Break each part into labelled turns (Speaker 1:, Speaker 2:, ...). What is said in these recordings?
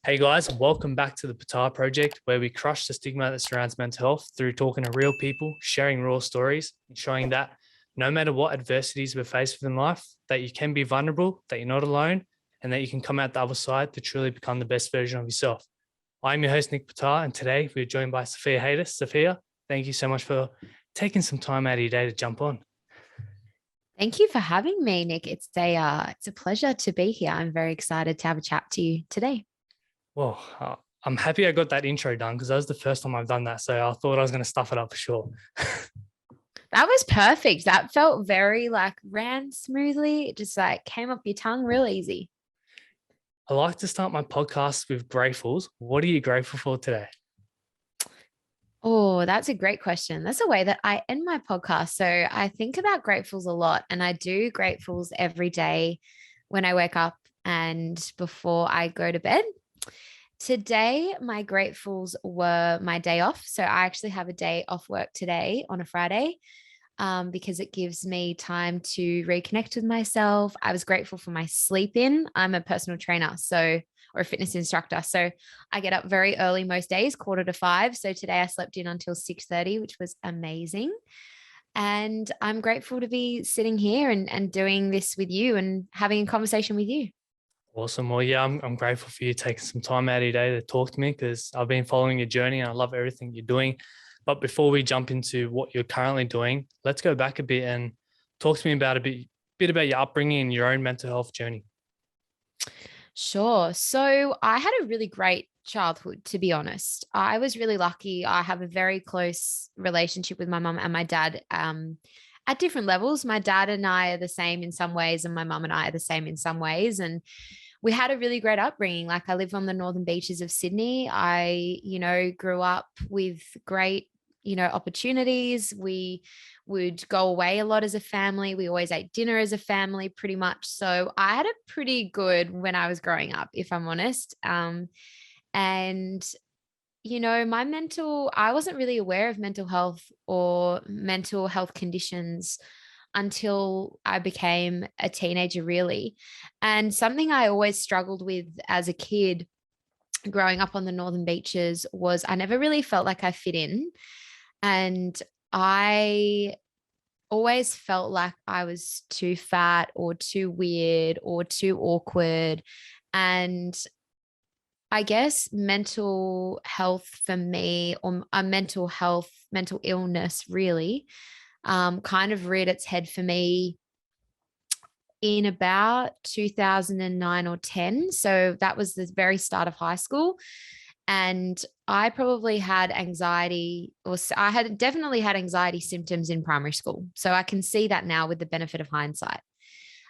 Speaker 1: Hey guys, welcome back to the Patar Project, where we crush the stigma that surrounds mental health through talking to real people, sharing raw stories, and showing that no matter what adversities we're faced with in life, that you can be vulnerable, that you're not alone, and that you can come out the other side to truly become the best version of yourself. I'm your host, Nick Patar, and today we're joined by Sophia Hatzis. Sophia, thank you so much for taking some time out of your day to jump on.
Speaker 2: Thank you for having me, Nick. It's a pleasure to be here. I'm very excited to have a chat to you today.
Speaker 1: Well, I'm happy I got that intro done because that was the first time I've done that. So I thought I was going to stuff it up for sure.
Speaker 2: That was perfect. That felt very ran smoothly. It just came off your tongue real easy.
Speaker 1: I like to start my podcast with gratefuls. What are you grateful for today?
Speaker 2: Oh, that's a great question. That's a way that I end my podcast. So I think about gratefuls a lot, and I do gratefuls every day when I wake up and before I go to bed. Today, my gratefuls were my day off. So I actually have a day off work today on a Friday, because it gives me time to reconnect with myself. I was grateful for my sleep in. I'm a personal trainer, or a fitness instructor. So I get up very early most days, 4:45. So today I slept in until 6:30, which was amazing. And I'm grateful to be sitting here and doing this with you and having a conversation with you.
Speaker 1: Awesome. Well, yeah, I'm grateful for you taking some time out of your day to talk to me because I've been following your journey and I love everything you're doing. But before we jump into what you're currently doing, let's go back a bit and talk to me about a bit about your upbringing and your own mental health journey.
Speaker 2: Sure. So I had a really great childhood, to be honest. I was really lucky. I have a very close relationship with my mum and my dad, at different levels. My dad and I are the same in some ways, and my mum and I are the same in some ways. And we had a really great upbringing. I live on the northern beaches of Sydney. I grew up with great, opportunities. We would go away a lot as a family. We always ate dinner as a family, pretty much. So I had a pretty good when I was growing up, if I'm honest. And I wasn't really aware of mental health or mental health conditions until I became a teenager, really. And something I always struggled with as a kid growing up on the northern beaches was I never really felt like I fit in. And I always felt like I was too fat or too weird or too awkward. And I guess mental health for me, or a mental illness really, kind of reared its head for me in about 2009 or 10. So that was the very start of high school. And I probably had anxiety, I had definitely had anxiety symptoms in primary school. So I can see that now with the benefit of hindsight.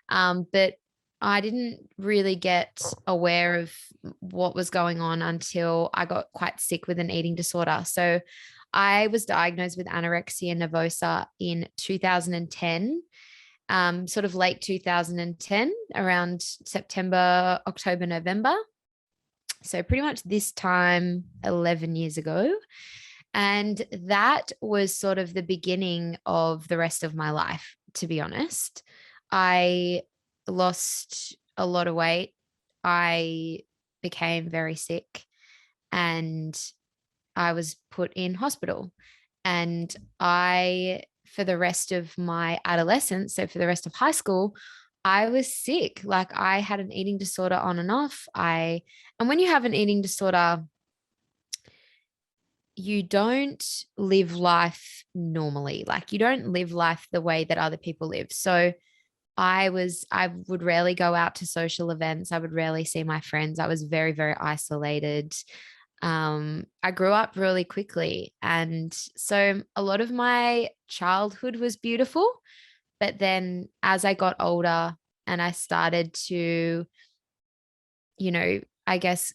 Speaker 2: But I didn't really get aware of what was going on until I got quite sick with an eating disorder. So I was diagnosed with anorexia nervosa in 2010, sort of late 2010, around September, October, November. So pretty much this time 11 years ago. And that was sort of the beginning of the rest of my life, to be honest. I lost a lot of weight. I became very sick and I was put in hospital. And for the rest of my adolescence, so for the rest of high school, I was sick. I had an eating disorder on and off. And when you have an eating disorder, you don't live life normally. You don't live life the way that other people live. So I would rarely go out to social events. I would rarely see my friends. I was very, very isolated. I grew up really quickly. And so a lot of my childhood was beautiful. But then as I got older and I started to, I guess,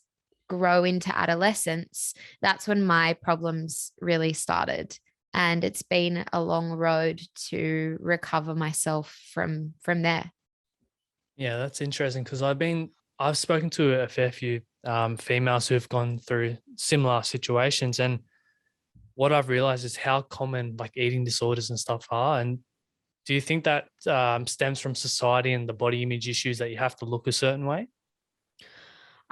Speaker 2: grow into adolescence, that's when my problems really started. And it's been a long road to recover myself from there.
Speaker 1: Yeah, that's interesting because I've spoken to a fair few females who have gone through similar situations, and what I've realized is how common eating disorders and stuff are. And do you think that stems from society and the body image issues that you have to look a certain way?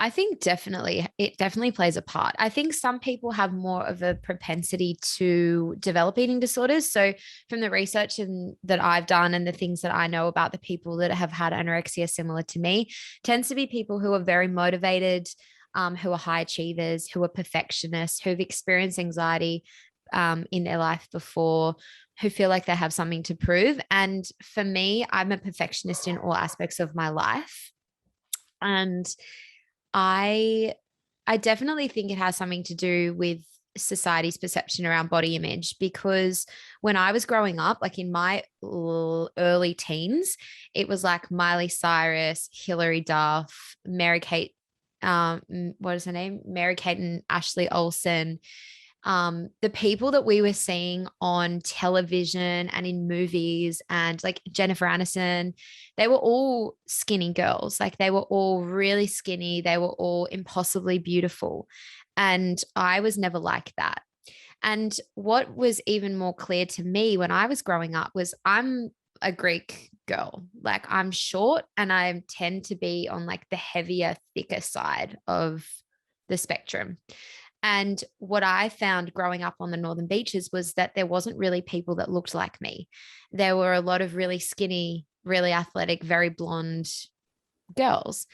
Speaker 2: I think it definitely plays a part. I think some people have more of a propensity to develop eating disorders. So from the research that I've done and the things that I know about the people that have had anorexia similar to me, tends to be people who are very motivated, who are high achievers, who are perfectionists, who've experienced anxiety in their life before, who feel like they have something to prove. And for me, I'm a perfectionist in all aspects of my life. And I I definitely think it has something to do with society's perception around body image, because when I was growing up, like in my early teens, it was like Miley Cyrus, Hilary Duff, Mary Kate, what is her name? Mary Kate and Ashley Olsen, the people that we were seeing on television and in movies, and like Jennifer Aniston, they were all skinny girls. Like they were all really skinny. They were all impossibly beautiful. And I was never like that. And what was even more clear to me when I was growing up was I'm a Greek girl. Like I'm short and I tend to be on like the heavier, thicker side of the spectrum. And what I found growing up on the northern beaches was that there wasn't really people that looked like me. There were a lot of really skinny, really athletic, very blonde girls.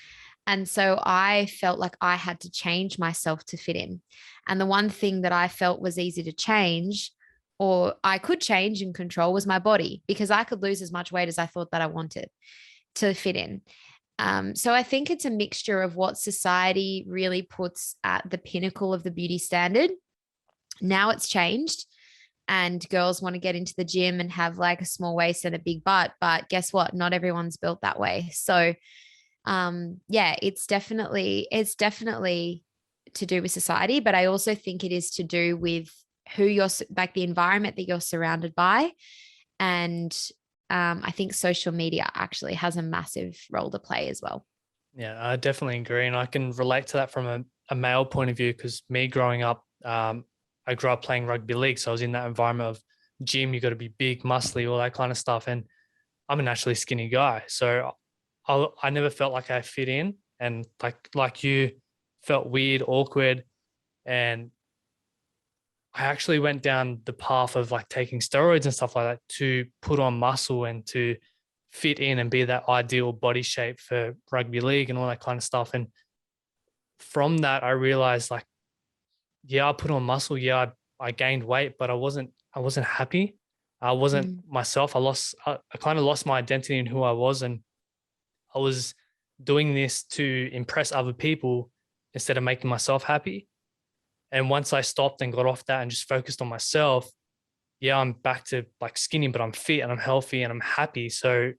Speaker 2: And so I felt like I had to change myself to fit in. And the one thing that I felt was easy to change, or I could change and control, was my body, because I could lose as much weight as I thought that I wanted to fit in. So I think it's a mixture of what society really puts at the pinnacle of the beauty standard. Now it's changed, and girls want to get into the gym and have like a small waist and a big butt. But guess what? Not everyone's built that way. So yeah, it's definitely to do with society, but I also think it is to do with who you're, like the environment that you're surrounded by. And I think social media actually has a massive role to play as well.
Speaker 1: Yeah, I definitely agree. And I can relate to that from a male point of view, because me growing up, I grew up playing rugby league. So I was in that environment of gym, you got to be big, muscly, all that kind of stuff. And I'm a naturally skinny guy. So I never felt like I fit in, and like you, felt weird, awkward. And I actually went down the path of like taking steroids and stuff like that to put on muscle and to fit in and be that ideal body shape for rugby league and all that kind of stuff. And from that, I realized like, yeah, I put on muscle. Yeah, I gained weight, but I wasn't happy. I wasn't myself. I kind of lost my identity in who I was. And I was doing this to impress other people instead of making myself happy. And once I stopped and got off that and just focused on myself, yeah, I'm back to like skinny, but I'm fit and I'm healthy and I'm happy. So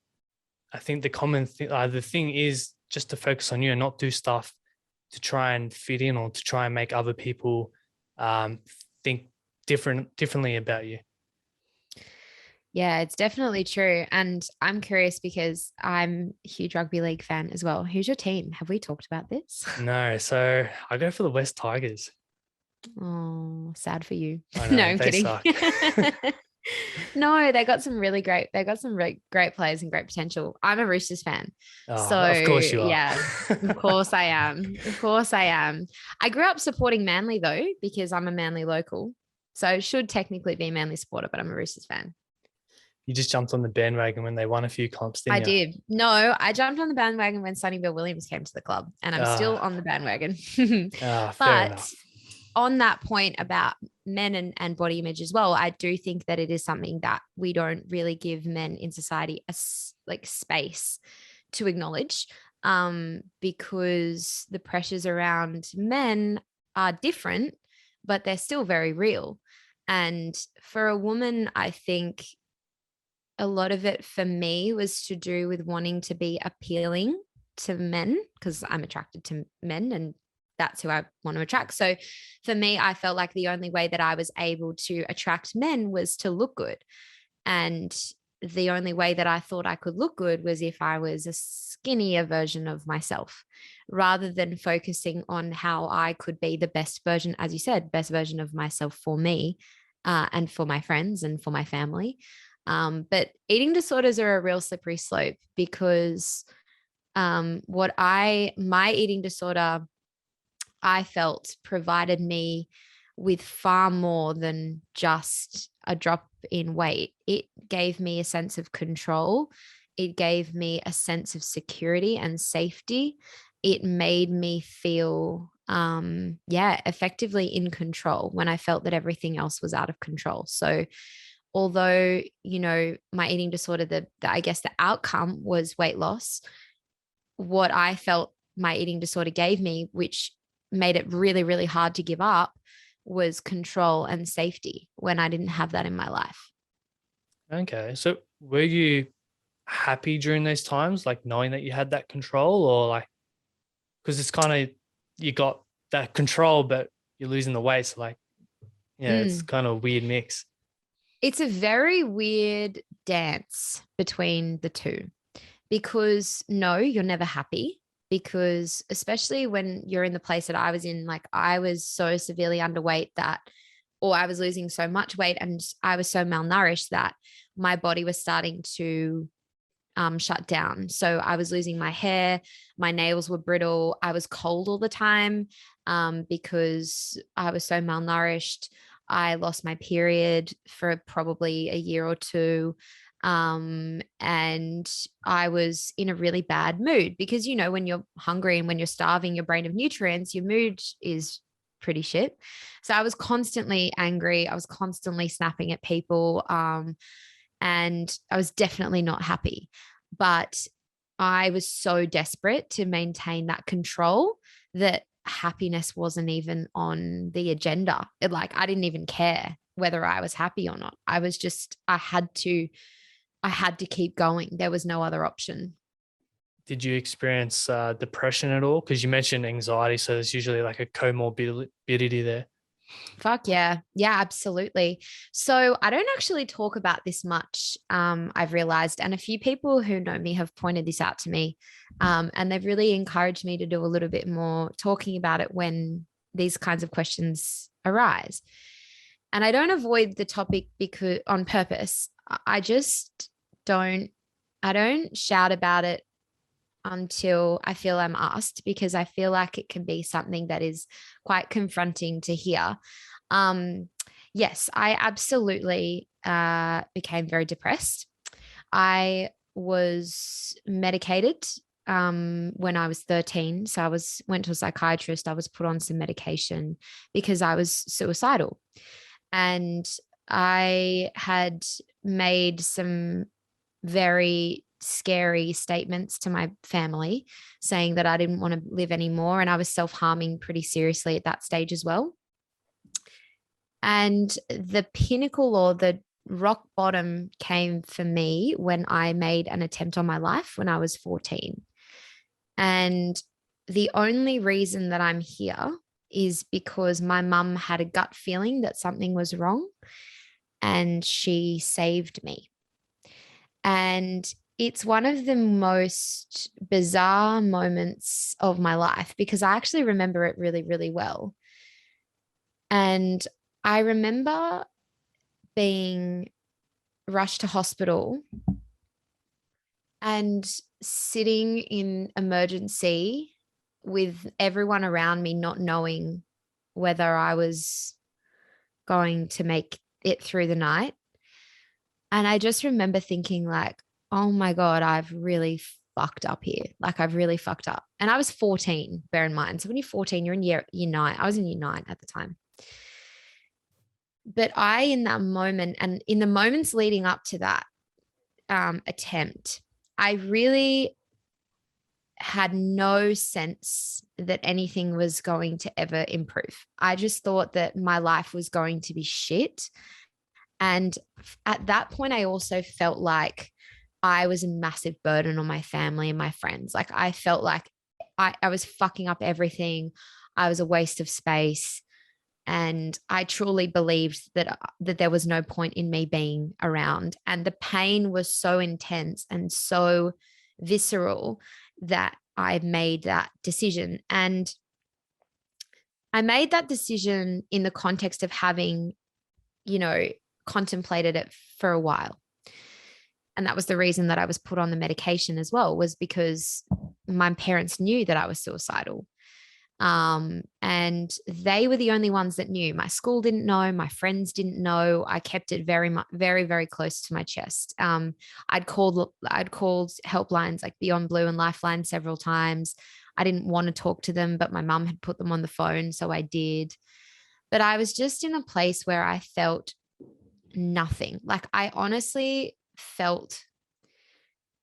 Speaker 1: I think the thing is just to focus on you and not do stuff to try and fit in or to try and make other people think differently about you.
Speaker 2: Yeah, it's definitely true. And I'm curious because I'm a huge rugby league fan as well. Who's your team? Have we talked about this?
Speaker 1: No, so I go for the West Tigers.
Speaker 2: Oh, sad for you.
Speaker 1: I
Speaker 2: No,
Speaker 1: know,
Speaker 2: I'm
Speaker 1: they
Speaker 2: kidding.
Speaker 1: suck.
Speaker 2: No, they got some really great players and great potential. I'm a Roosters fan.
Speaker 1: Oh,
Speaker 2: So
Speaker 1: of course you are.
Speaker 2: yeah, of course I am. Of course I am. I grew up supporting Manly though, because I'm a Manly local. So I should technically be a Manly supporter, but I'm a Roosters fan.
Speaker 1: You just jumped on the bandwagon when they won a few comps,
Speaker 2: I
Speaker 1: didn't you?
Speaker 2: did. No, I jumped on the bandwagon when Sonny Bill Williams came to the club, and I'm still on the bandwagon.
Speaker 1: Fair
Speaker 2: But
Speaker 1: enough.
Speaker 2: on that point about men and body image as well, I do think that it is something that we don't really give men in society like space to acknowledge, because the pressures around men are different, but they're still very real. And for a woman, I think a lot of it for me was to do with wanting to be appealing to men, because I'm attracted to men and that's who I want to attract. So for me, I felt like the only way that I was able to attract men was to look good. And the only way that I thought I could look good was if I was a skinnier version of myself, rather than focusing on how I could be the best version, as you said, best version of myself for me, and for my friends and for my family. But eating disorders are a real slippery slope, because my eating disorder I felt provided me with far more than just a drop in weight. It gave me a sense of control. It gave me a sense of security and safety. It made me feel, effectively in control when I felt that everything else was out of control. So, although, my eating disorder, I guess the outcome was weight loss, what I felt my eating disorder gave me, which made it really, really hard to give up, was control and safety when I didn't have that in my life.
Speaker 1: Okay. So were you happy during those times, like knowing that you had that control, or like, because it's kind of, you got that control, but you're losing the weight. So like, yeah, it's
Speaker 2: Mm.
Speaker 1: kind of a weird mix.
Speaker 2: It's a very weird dance between the two because no, you're never happy. Because especially when you're in the place that I was in, like I was so severely underweight that, or I was losing so much weight and I was so malnourished that my body was starting to shut down. So I was losing my hair, my nails were brittle, I was cold all the time because I was so malnourished. I lost my period for probably a year or two. And I was in a really bad mood because, when you're hungry and when you're starving your brain of nutrients, your mood is pretty shit. So I was constantly angry. I was constantly snapping at people. And I was definitely not happy. But I was so desperate to maintain that control that happiness wasn't even on the agenda. I didn't even care whether I was happy or not. I had to keep going. There was no other option.
Speaker 1: Did you experience depression at all? Because you mentioned anxiety, so there's usually like a comorbidity there.
Speaker 2: Fuck yeah. Yeah, absolutely. So I don't actually talk about this much, I've realized. And a few people who know me have pointed this out to me. And they've really encouraged me to do a little bit more talking about it when these kinds of questions arise. And I don't avoid the topic because on purpose. I just don't, I don't shout about it until I feel I'm asked because I feel like it can be something that is quite confronting to hear. Um, yes, I absolutely became very depressed. I was medicated when I was 13. So went to a psychiatrist. I was put on some medication because I was suicidal. And I had made some very scary statements to my family saying that I didn't want to live anymore. And I was self-harming pretty seriously at that stage as well. And the pinnacle or the rock bottom came for me when I made an attempt on my life when I was 14. And the only reason that I'm here is because my mum had a gut feeling that something was wrong and she saved me. And it's one of the most bizarre moments of my life because I actually remember it really, really well. And I remember being rushed to hospital and sitting in emergency with everyone around me not knowing whether I was going to make it through the night. And I just remember thinking like, oh my God, I've really fucked up here. Like I've really fucked up. And I was 14, bear in mind. So when you're 14, you're in year nine. I was in year nine at the time. But in that moment and in the moments leading up to that attempt, I really had no sense that anything was going to ever improve. I just thought that my life was going to be shit. And at that point, I also felt like I was a massive burden on my family and my friends. Like I felt like I was fucking up everything. I was a waste of space. And I truly believed that there was no point in me being around. And the pain was so intense and so visceral that I made that decision. And I made that decision in the context of having, contemplated it for a while. And that was the reason that I was put on the medication as well, was because my parents knew that I was suicidal. And they were the only ones that knew. My school didn't know, my friends didn't know. I kept it very much, very, very close to my chest. I'd called helplines like Beyond Blue and Lifeline several times. I didn't want to talk to them, but my mum had put them on the phone, so I did. But I was just in a place where I felt nothing. Like I honestly felt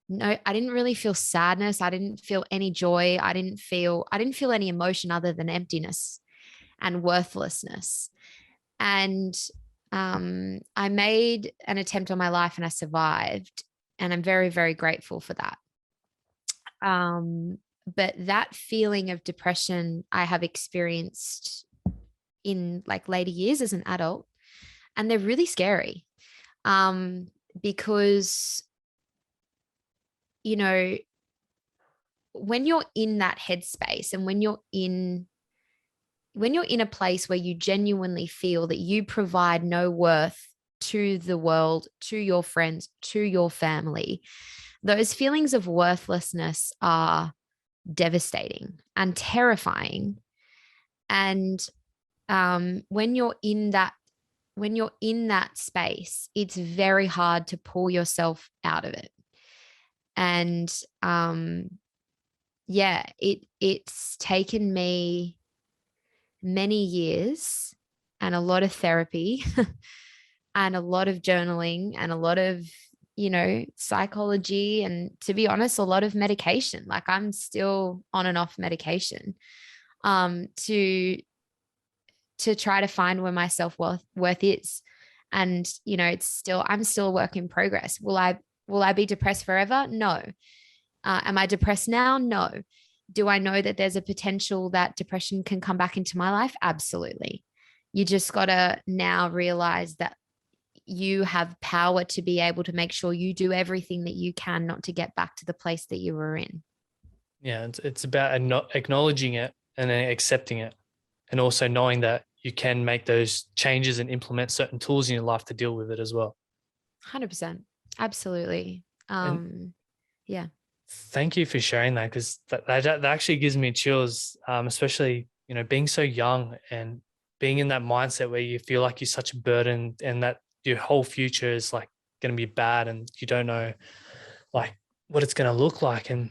Speaker 2: no, I didn't really feel sadness. I didn't feel any joy. I didn't feel any emotion other than emptiness and worthlessness. And I made an attempt on my life and I survived. And I'm very, very grateful for that. But that feeling of depression I have experienced in like later years as an adult, and they're really scary. Because, you know, when you're in that headspace and when you're in a place where you genuinely feel that you provide no worth to the world, to your friends, to your family, those feelings of worthlessness are devastating and terrifying. And when you're in that space, it's very hard to pull yourself out of it. And it's taken me many years and a lot of therapy and a lot of journaling and a lot of, psychology, and to be honest, a lot of medication. Like I'm still on and off medication to try to find where my self-worth is. And, I'm still a work in progress. Will I be depressed forever? No. Am I depressed now? No. Do I know that there's a potential that depression can come back into my life? Absolutely. You just got to now realize that you have power to be able to make sure you do everything that you can not to get back to the place that you were in.
Speaker 1: Yeah, it's about acknowledging it and then accepting it, and also knowing that you can make those changes and implement certain tools in your life to deal with it as well.
Speaker 2: 100%. Absolutely. Yeah.
Speaker 1: Thank you for sharing that, because that actually gives me chills, especially, being so young and being in that mindset where you feel like you're such a burden and that your whole future is like going to be bad and you don't know like what it's going to look like. And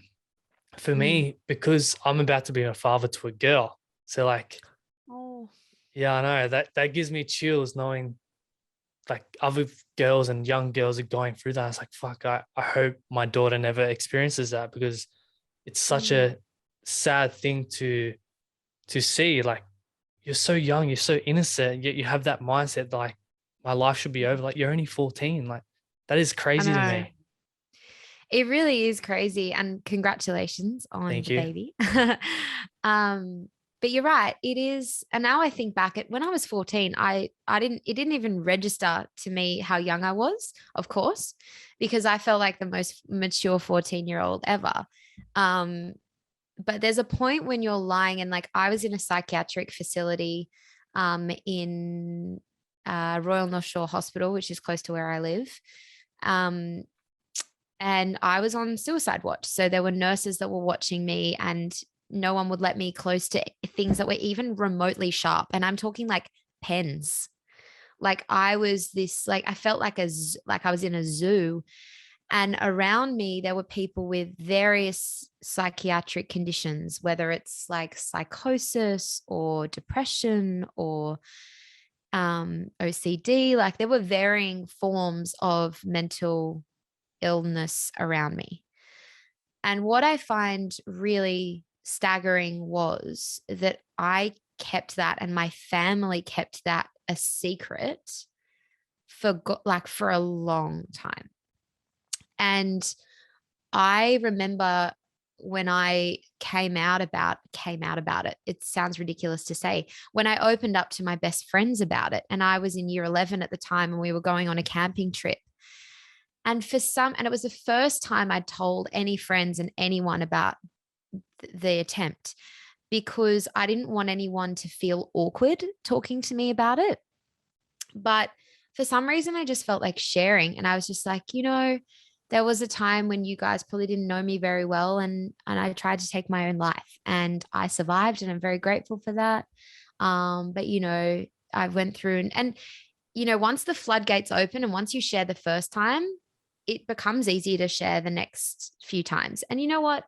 Speaker 1: for me, because I'm about to be a father to a girl, so like, yeah, I know that gives me chills knowing like other girls and young girls are going through that. It's like, fuck, I hope my daughter never experiences that, because it's such a sad thing to see. Like, you're so young, you're so innocent, yet you have that mindset that, like, my life should be over. Like, you're only 14. Like, that is crazy to me.
Speaker 2: It really is crazy. And congratulations on
Speaker 1: Thank
Speaker 2: the
Speaker 1: you.
Speaker 2: baby. But you're right. It is. And now I think back at when I was 14, it didn't even register to me how young I was, of course, because I felt like the most mature 14-year-old ever. But there's a point when you're lying, and like I was in a psychiatric facility in Royal North Shore Hospital, which is close to where I live. And I was on suicide watch. So there were nurses that were watching me, and no one would let me close to things that were even remotely sharp. And I'm talking like pens. Like I was I felt like I was in a zoo. And around me, there were people with various psychiatric conditions, whether it's like psychosis or depression or OCD. Like there were varying forms of mental illness around me. And what I find really staggering was that I kept that, and my family kept that a secret for a long time. And I remember when I came out about it, it sounds ridiculous to say, when I opened up to my best friends about it, and I was in year 11 at the time, and we were going on a camping trip. And it was the first time I'd told any friends and anyone about the attempt, because I didn't want anyone to feel awkward talking to me about it. But for some reason, I just felt like sharing. And I was just like, there was a time when you guys probably didn't know me very well, and I tried to take my own life, and I survived, and I'm very grateful for that. But I went through, and once the floodgates open and once you share the first time, it becomes easier to share the next few times. And you know what?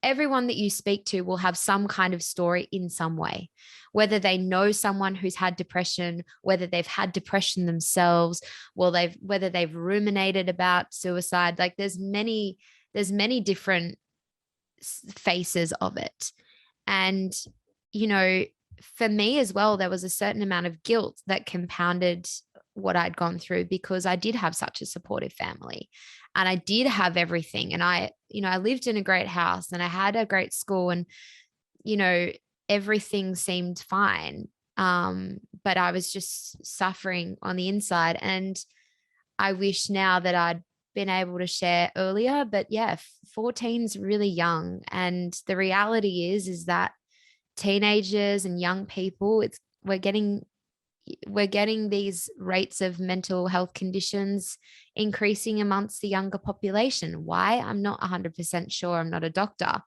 Speaker 2: Everyone that you speak to will have some kind of story in some way, whether they know someone who's had depression, whether they've had depression themselves, whether they've ruminated about suicide. Like there's many different faces of it. And, you know, for me as well, there was a certain amount of guilt that compounded what I'd gone through, because I did have such a supportive family and I did have everything. And I lived in a great house and I had a great school, and, everything seemed fine. But I was just suffering on the inside. And I wish now that I'd been able to share earlier. But yeah, 14's really young. And the reality is that teenagers and young people, we're getting these rates of mental health conditions increasing amongst the younger population. Why? I'm not 100% sure. I'm not a doctor,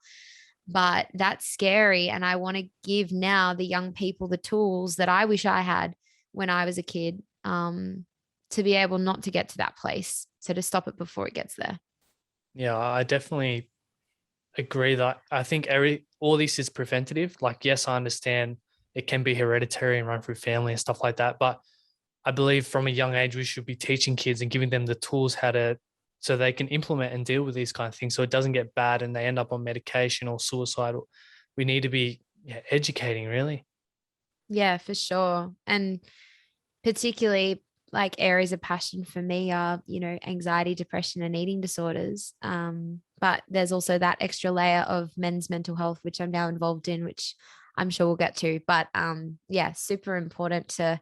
Speaker 2: but that's scary. And I want to give now the young people the tools that I wish I had when I was a kid, to be able not to get to that place. So to stop it before it gets there.
Speaker 1: Yeah, I definitely agree that I think all this is preventative. Like, yes, I understand it can be hereditary and run through family and stuff like that, but I believe from a young age we should be teaching kids and giving them the tools so they can implement and deal with these kind of things, so it doesn't get bad and they end up on medication or suicidal. We need to be educating, really.
Speaker 2: Yeah, for sure. And particularly like areas of passion for me are, anxiety, depression, and eating disorders. But there's also that extra layer of men's mental health, which I'm now involved in, which I'm sure we'll get to. But yeah, super important to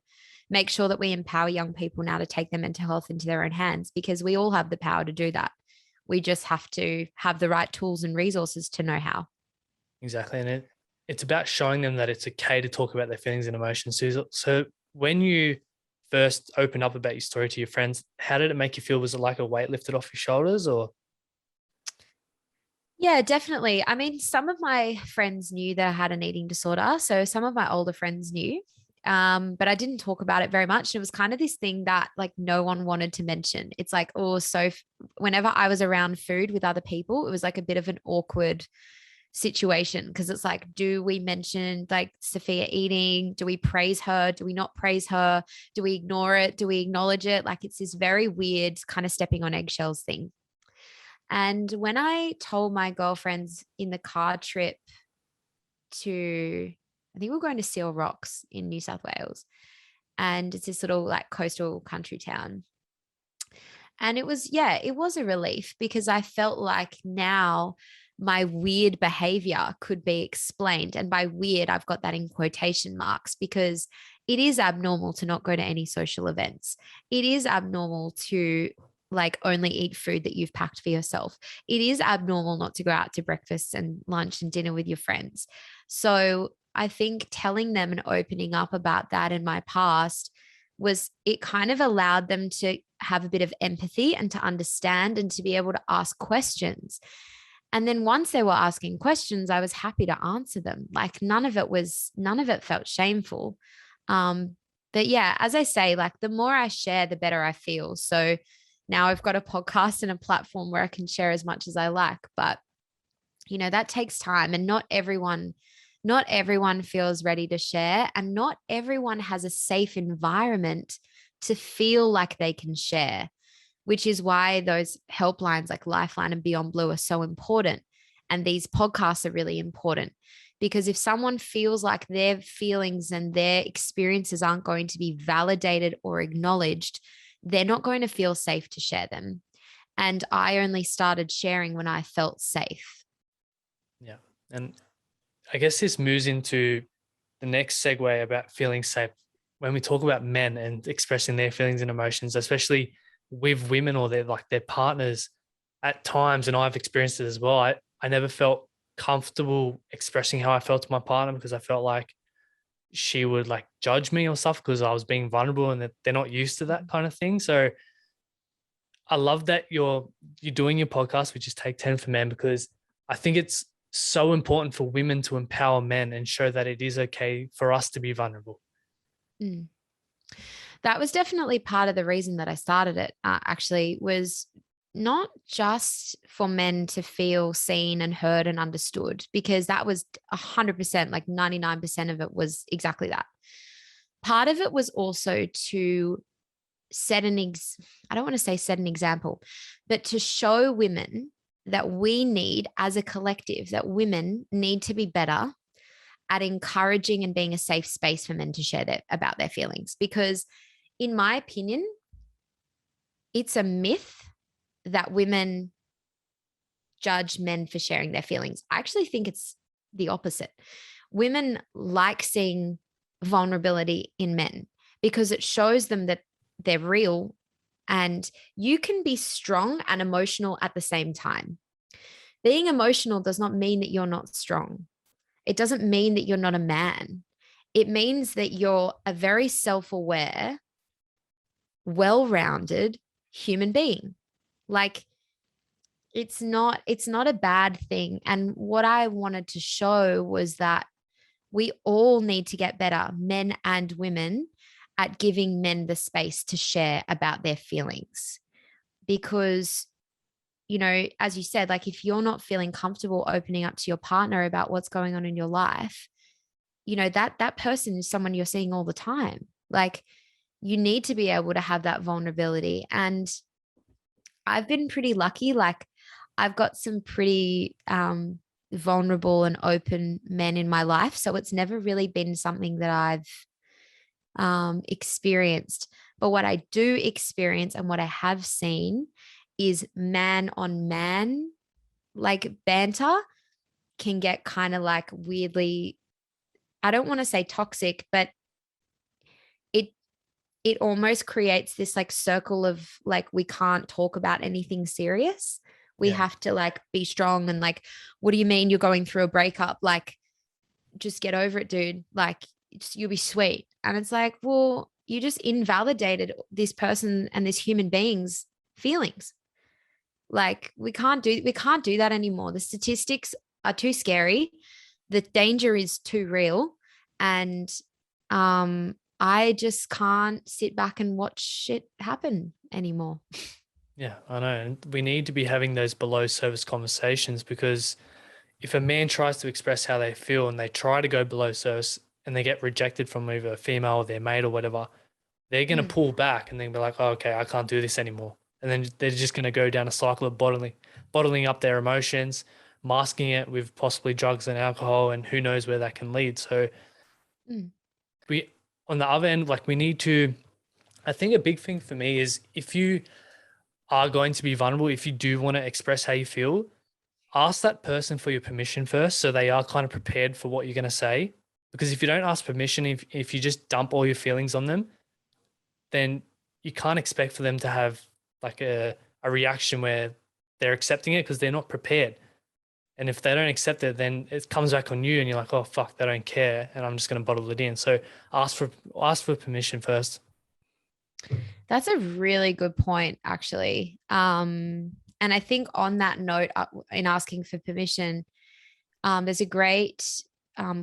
Speaker 2: make sure that we empower young people now to take their mental health into their own hands, because we all have the power to do that. We just have to have the right tools and resources to know how.
Speaker 1: Exactly. And it's about showing them that it's okay to talk about their feelings and emotions. So when you first opened up about your story to your friends, how did it make you feel? Was it like a weight lifted off your shoulders, or?
Speaker 2: Yeah, definitely. I mean, some of my friends knew that I had an eating disorder. So some of my older friends knew, but I didn't talk about it very much. It was kind of this thing that like no one wanted to mention. It's like, oh, so whenever I was around food with other people, it was like a bit of an awkward situation, because it's like, do we mention like Sophia eating? Do we praise her? Do we not praise her? Do we ignore it? Do we acknowledge it? Like it's this very weird kind of stepping on eggshells thing. And when I told my girlfriends in the car trip to, I think we were going to Seal Rocks in New South Wales, and it's this little like coastal country town. And it was a relief, because I felt like now my weird behavior could be explained. And by weird, I've got that in quotation marks, because it is abnormal to not go to any social events. It is abnormal to like only eat food that you've packed for yourself. It is abnormal not to go out to breakfast and lunch and dinner with your friends. So I think telling them and opening up about that in my past it kind of allowed them to have a bit of empathy and to understand and to be able to ask questions. And then once they were asking questions, I was happy to answer them. Like none of it felt shameful. But yeah, as I say, like the more I share, the better I feel. So now I've got a podcast and a platform where I can share as much as I like. But, that takes time, and not everyone feels ready to share, and not everyone has a safe environment to feel like they can share, which is why those helplines like Lifeline and Beyond Blue are so important. And these podcasts are really important, because if someone feels like their feelings and their experiences aren't going to be validated or acknowledged, they're not going to feel safe to share them. And I only started sharing when I felt safe.
Speaker 1: Yeah. And I guess this moves into the next segue about feeling safe. When we talk about men and expressing their feelings and emotions, especially with women or their partners, at times, and I've experienced it as well, I never felt comfortable expressing how I felt to my partner, because I felt like she would like judge me or stuff because I was being vulnerable, and that they're not used to that kind of thing. So I love that you're doing your podcast, which is Take 10 for Men, because I think it's so important for women to empower men and show that it is okay for us to be vulnerable.
Speaker 2: Mm. That was definitely part of the reason that I started it, actually, was not just for men to feel seen and heard and understood, because that was 100%, like 99% of it was exactly that. Part of it was also to I don't want to say set an example, but to show women that we need, as a collective, that women need to be better at encouraging and being a safe space for men to share about their feelings. Because in my opinion, it's a myth that women judge men for sharing their feelings. I actually think it's the opposite. Women like seeing vulnerability in men because it shows them that they're real, and you can be strong and emotional at the same time. Being emotional does not mean that you're not strong. It doesn't mean that you're not a man. It means that you're a very self-aware, well-rounded human being. Like, it's not a bad thing. And what I wanted to show was that we all need to get better, men and women, at giving men the space to share about their feelings. Because, you know, as you said, like, if you're not feeling comfortable opening up to your partner about what's going on in your life, you know, that person is someone you're seeing all the time. Like, you need to be able to have that vulnerability. And I've been pretty lucky. Like, I've got some pretty vulnerable and open men in my life. So it's never really been something that I've experienced. But what I do experience and what I have seen is man on man, like, banter can get kind of like weirdly, I don't want to say toxic, but it it almost creates this like circle of like, we can't talk about anything serious. We
Speaker 1: Yeah.
Speaker 2: have to like be strong and like, what do you mean you're going through a breakup? Like, just get over it, dude. Like, you'll be sweet. And it's like, well, you just invalidated this person and this human being's feelings. Like, we can't do that anymore. The statistics are too scary. The danger is too real. And I just can't sit back and watch it happen anymore.
Speaker 1: Yeah, I know. And we need to be having those below surface conversations, because if a man tries to express how they feel and they try to go below surface and they get rejected from either a female or their mate or whatever, they're going to pull back and then be like, oh, okay, I can't do this anymore. And then they're just going to go down a cycle of bottling up their emotions, masking it with possibly drugs and alcohol, and who knows where that can lead. So we, on the other end, like, we need to, I think a big thing for me is, if you are going to be vulnerable, if you do want to express how you feel, ask that person for your permission first, so they are kind of prepared for what you're going to say. Because if you don't ask permission, if you just dump all your feelings on them, then you can't expect for them to have like a reaction where they're accepting it, because they're not prepared. And if they don't accept it, then it comes back on you and you're like, oh, fuck, they don't care, and I'm just going to bottle it in. So ask for permission first.
Speaker 2: That's a really good point, actually. And I think on that note, in asking for permission, there's a great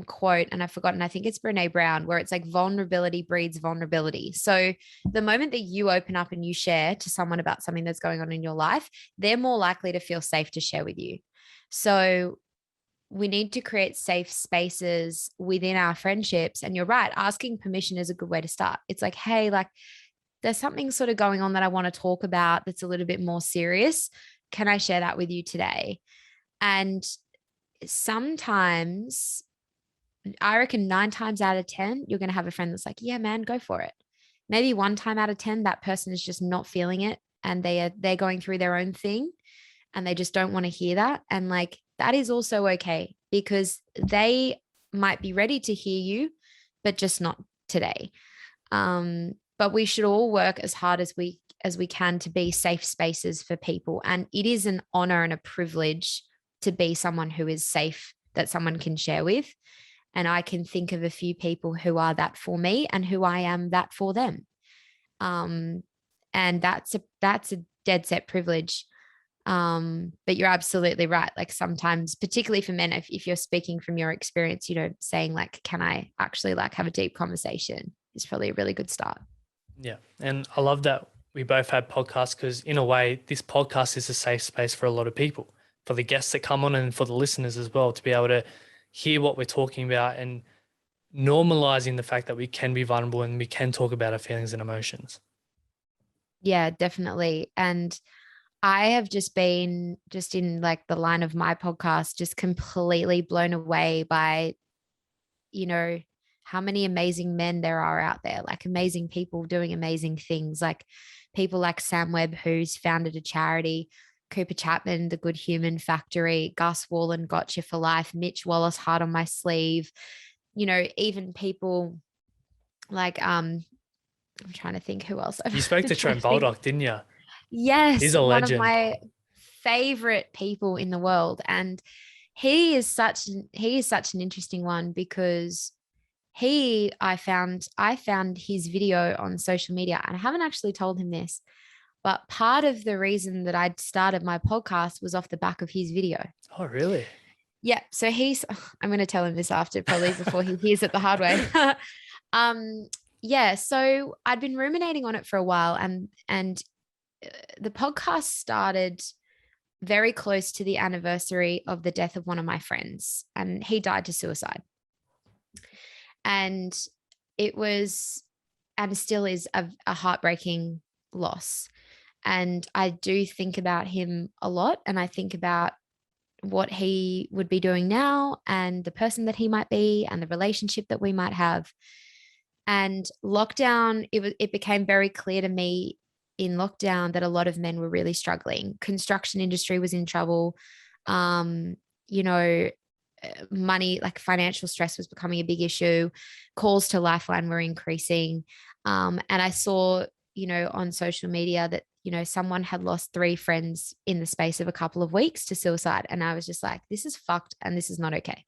Speaker 2: quote, and I've forgotten, I think it's Brene Brown, where it's like, vulnerability breeds vulnerability. So the moment that you open up and you share to someone about something that's going on in your life, they're more likely to feel safe to share with you. So we need to create safe spaces within our friendships. And you're right, asking permission is a good way to start. It's like, hey, like, there's something sort of going on that I want to talk about that's a little bit more serious. Can I share that with you today? And sometimes, I reckon 9 times out of 10, you're going to have a friend that's like, yeah, man, go for it. Maybe 1 time out of 10, that person is just not feeling it, and they're going through their own thing and they just don't want to hear that. And like, that is also okay, because they might be ready to hear you, but just not today. But we should all work as hard as we can to be safe spaces for people. And it is an honor and a privilege to be someone who is safe, that someone can share with. And I can think of a few people who are that for me and who I am that for them. And that's dead set privilege. But you're absolutely right. Like sometimes, particularly for men, if you're speaking from your experience, you know, saying like, can I actually like have a deep conversation is probably a really good start.
Speaker 1: Yeah. And I love that we both had podcasts because in a way, this podcast is a safe space for a lot of people, for the guests that come on and for the listeners as well, to be able to hear what we're talking about and normalizing the fact that we can be vulnerable and we can talk about our feelings and emotions.
Speaker 2: Yeah, definitely. And I have just been just in like the line of my podcast, just completely blown away by, you know, how many amazing men there are out there, like amazing people doing amazing things, like people like Sam Webb, who's founded a charity, Cooper Chapman, the Good Human Factory, Gus Wallen, Gotcha for Life, Mitch Wallace, Heart on My Sleeve, you know, even people like, I'm trying to think who else.
Speaker 1: You spoke to Trent Baldock, didn't you?
Speaker 2: Yes,
Speaker 1: He's a
Speaker 2: one of
Speaker 1: legend.
Speaker 2: my favorite people in the world. And he is such an interesting one because I found his video on social media, and I haven't actually told him this, but part of the reason that I'd started my podcast was off the back of his video.
Speaker 1: Oh, really?
Speaker 2: Yeah. So I'm going to tell him this after, probably before he hears it the hard way. um, yeah. So I'd been ruminating on it for a while, and the podcast started very close to the anniversary of the death of one of my friends, and he died to suicide. And it was, and still is, a heartbreaking loss. And I do think about him a lot, and I think about what he would be doing now and the person that he might be and the relationship that we might have. And lockdown, it became very clear to me in lockdown that a lot of men were really struggling. Construction industry was in trouble. You know, money, like financial stress was becoming a big issue. Calls to Lifeline were increasing. And I saw, you know, on social media that, you know, someone had lost 3 friends in the space of a couple of weeks to suicide. And I was just like, this is fucked and this is not okay.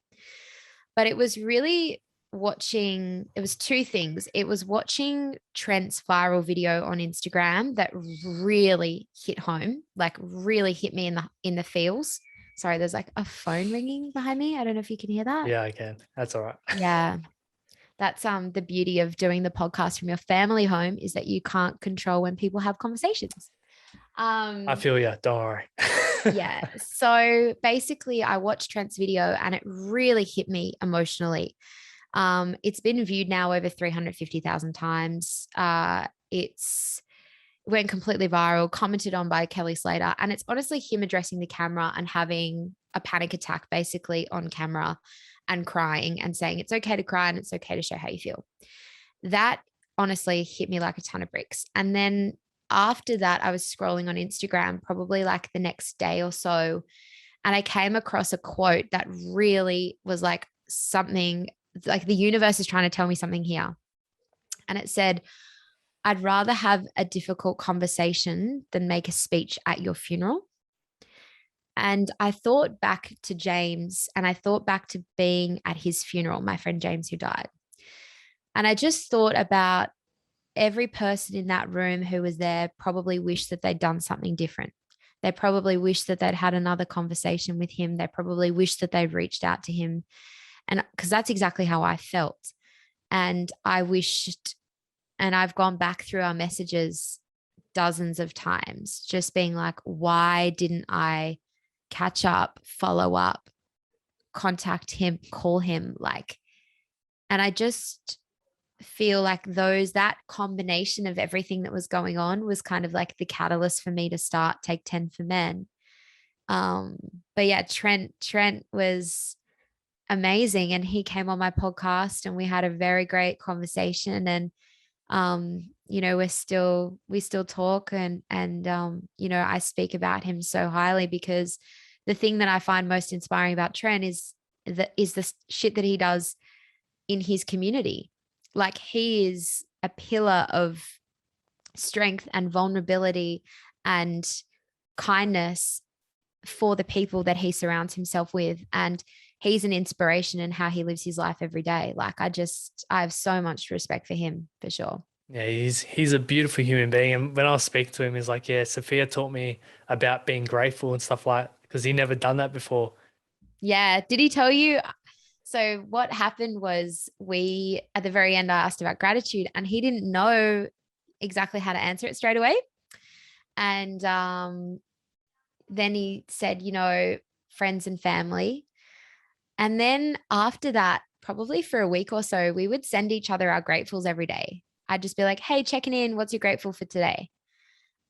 Speaker 2: But it was really it was 2 things. It was watching Trent's viral video on Instagram that really hit home, like really hit me in the feels. Sorry, there's like a phone ringing behind me. I don't know if you can hear that.
Speaker 1: Yeah, I can. That's all right.
Speaker 2: Yeah. That's the beauty of doing the podcast from your family home, is that you can't control when people have conversations.
Speaker 1: I feel you. Don't worry.
Speaker 2: Yeah. So basically I watched Trent's video and it really hit me emotionally. It's been viewed now over 350,000 times. It's went completely viral, commented on by Kelly Slater. And it's honestly him addressing the camera and having a panic attack basically on camera and crying and saying it's okay to cry and it's okay to show how you feel. That honestly hit me like a ton of bricks. And then after that, I was scrolling on Instagram, probably like the next day or so, and I came across a quote that really was like something like the universe is trying to tell me something here. And it said, I'd rather have a difficult conversation than make a speech at your funeral. And I thought back to James, and I thought back to being at his funeral, my friend James, who died. And I just thought about every person in that room who was there probably wished that they'd done something different. They probably wished that they'd had another conversation with him. They probably wished that they'd reached out to him. And because that's exactly how I felt. And I wished, and I've gone back through our messages dozens of times, just being like, why didn't I catch up, follow up, contact him, call him? Like, and I just feel like that combination of everything that was going on was kind of like the catalyst for me to start Take 10 for Men. But yeah, Trent was amazing, and he came on my podcast and we had a very great conversation. And you know, we still talk, and you know, I speak about him so highly because the thing that I find most inspiring about Trent is the shit that he does in his community. Like, he is a pillar of strength and vulnerability and kindness for the people that he surrounds himself with. And he's an inspiration in how he lives his life every day. Like, I have so much respect for him, for sure.
Speaker 1: Yeah, he's a beautiful human being. And when I was speaking to him, he's like, yeah, Sophia taught me about being grateful and stuff like because he never done that before.
Speaker 2: Yeah. Did he tell you? So what happened was we, at the very end, I asked about gratitude and he didn't know exactly how to answer it straight away. And then he said, friends and family. And then after that, probably for a week or so, we would send each other our gratefuls every day. I'd just be like, hey, checking in. What's you grateful for today?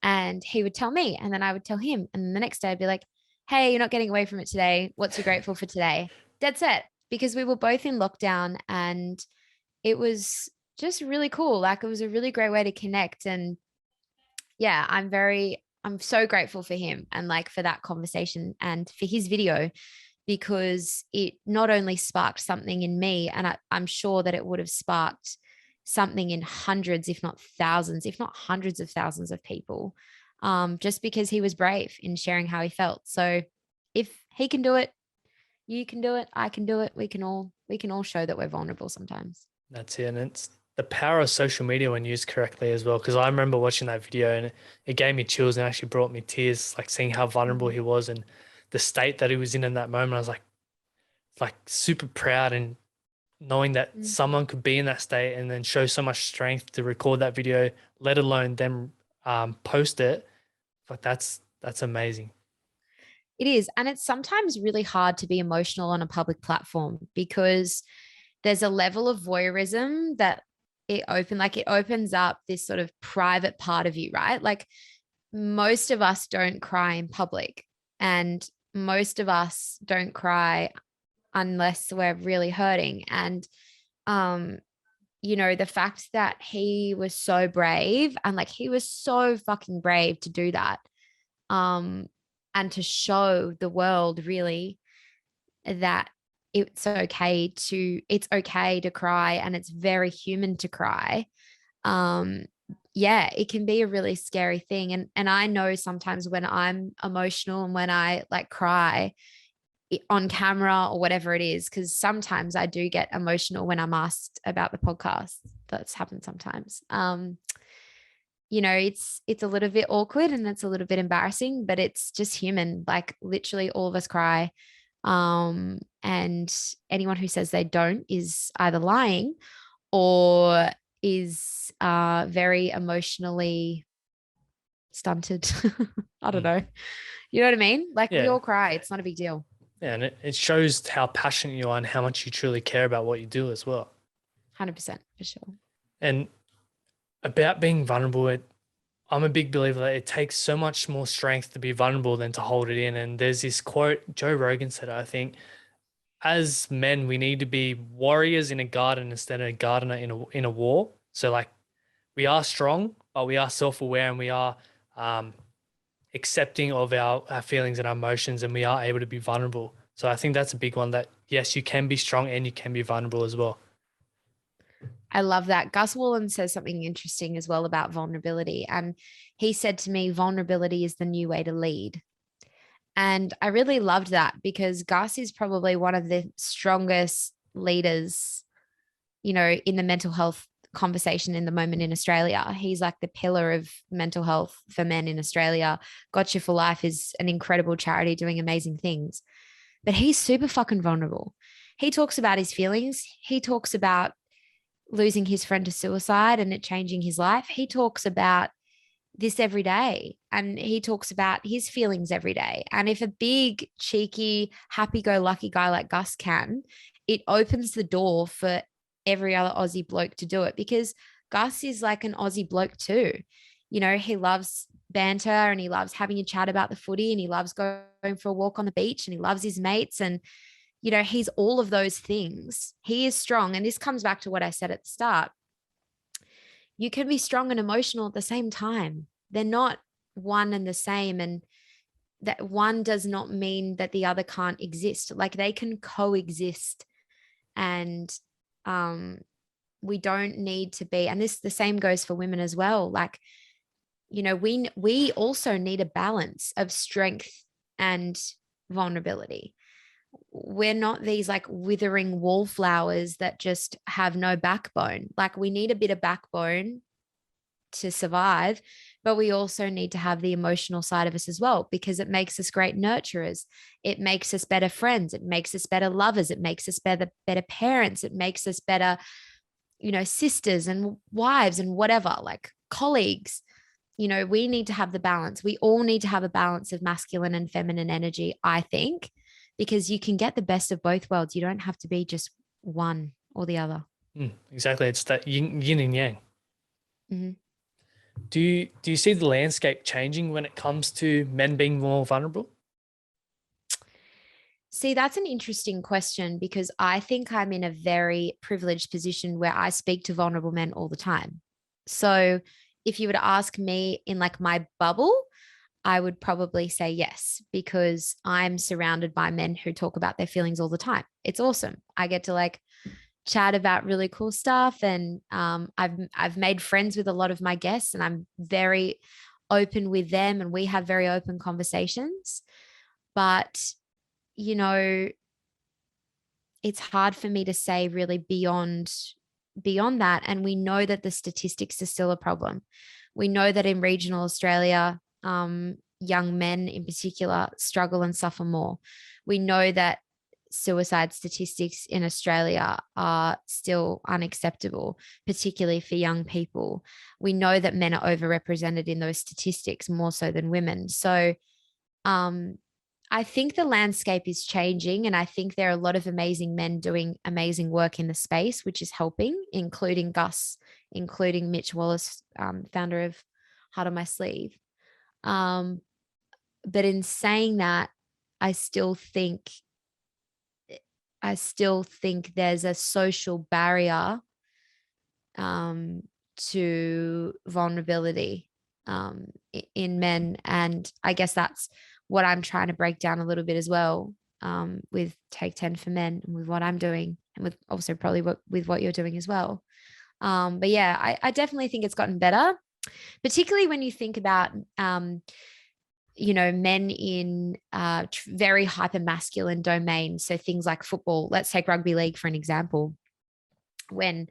Speaker 2: And he would tell me, and then I would tell him. And then the next day I'd be like, hey, you're not getting away from it today. What's you grateful for today? Dead set. Because we were both in lockdown and it was just really cool. Like it was a really great way to connect. And yeah, I'm so grateful for him and like for that conversation and for his video because it not only sparked something in me, and I'm sure that it would have sparked something in hundreds, if not thousands, if not hundreds of thousands of people, just because he was brave in sharing how he felt. So if he can do it, you can do it, I can do it. We can all show that we're vulnerable sometimes.
Speaker 1: That's it. And it's the power of social media when used correctly as well. Because I remember watching that video and it gave me chills and actually brought me tears, like seeing how vulnerable
Speaker 2: Mhm.
Speaker 1: he was and the state that he was in that moment. I was like super proud and knowing that someone
Speaker 2: Mhm.
Speaker 1: could be in that state and then show so much strength to record that video, let alone them post it. Like that's amazing.
Speaker 2: It is. And it's sometimes really hard to be emotional on a public platform because there's a level of voyeurism that it opens up this sort of private part of you, right? Like most of us don't cry in public and most of us don't cry unless we're really hurting. And um the fact that he was so brave and like he was so fucking brave to do that um and to show the world really that it's okay to cry and it's very human to cry. um yeah, it can be a really scary thing, and I know sometimes when I'm emotional and when I like cry on camera or whatever it is, because sometimes I do get emotional when I'm asked about the podcast. That's happened sometimes. It's a little bit awkward and it's a little bit embarrassing, but it's just human. Like literally all of us cry. And anyone who says they don't is either lying or is very emotionally stunted. I don't
Speaker 1: Mm.
Speaker 2: know. You know what I mean? Like we
Speaker 1: Yeah.
Speaker 2: all cry. It's not a big deal.
Speaker 1: Yeah. And it shows how passionate you are and how much you truly care about what you do as well.
Speaker 2: 100% for sure.
Speaker 1: And about being vulnerable, I'm a big believer that it takes so much more strength to be vulnerable than to hold it in. And there's this quote, Joe Rogan said, I think, as men, we need to be warriors in a garden instead of a gardener in a war. So like we are strong, but we are self-aware and we are um, accepting of our feelings and our emotions, and we are able to be vulnerable. So I think that's a big one that yes, you can be strong and you can be vulnerable as well.
Speaker 2: I love that. Gus Wallen says something interesting as well about vulnerability. And he said to me, vulnerability is the new way to lead. And I really loved that because Gus is probably one of the strongest leaders, in the mental health conversation in the moment in Australia. He's like the pillar of mental health for men in Australia. Gotcha for Life is an incredible charity doing amazing things. But he's super fucking vulnerable. He talks about his feelings. He talks about losing his friend to suicide and it changing his life. He talks about this every day and he talks about his feelings every day. And if a big, cheeky, happy go lucky guy like Gus can, it opens the door for every other Aussie bloke to do it because Gus is like an Aussie bloke too. He loves banter and he loves having a chat about the footy and he loves going for a walk on the beach and he loves his mates and he's all of those things. He is strong. And this comes back to what I said at the start. You can be strong and emotional at the same time. They're not one and the same. And that one does not mean that the other can't exist. Like they can coexist. And we don't need to be, and the same goes for women as well. Like, we also need a balance of strength and vulnerability. We're not these like withering wallflowers that just have no backbone. Like we need a bit of backbone to survive, but we also need to have the emotional side of us as well, because it makes us great nurturers. It makes us better friends. It makes us better lovers. It makes us better parents. It makes us better, sisters and wives and whatever, like colleagues. We need to have the balance. We all need to have a balance of masculine and feminine energy, I think, because you can get the best of both worlds. You don't have to be just one or the other.
Speaker 1: Exactly. It's that yin and yang.
Speaker 2: Mm-hmm.
Speaker 1: Do you see the landscape changing when it comes to men being more vulnerable?
Speaker 2: See, that's an interesting question, because I think I'm in a very privileged position where I speak to vulnerable men all the time. So if you were to ask me in like my bubble, I would probably say yes, because I'm surrounded by men who talk about their feelings all the time. It's awesome. I get to like chat about really cool stuff, and I've made friends with a lot of my guests, and I'm very open with them, and we have very open conversations. But it's hard for me to say really beyond that. And we know that the statistics are still a problem. We know that in regional Australia, young men in particular struggle and suffer more. We know that suicide statistics in Australia are still unacceptable, particularly for young people. We know that men are overrepresented in those statistics more so than women. So I think the landscape is changing, and I think there are a lot of amazing men doing amazing work in the space, which is helping, including Gus, including Mitch Wallace, founder of Heart on My Sleeve. But in saying that, I still think there's a social barrier to vulnerability in men. And I guess that's what I'm trying to break down a little bit as well, with Take 10 for Men, and with what I'm doing, and with also probably with what you're doing as well. But yeah, I definitely think it's gotten better, particularly when you think about, men in very hyper masculine domains. So things like football, let's take rugby league for an example. When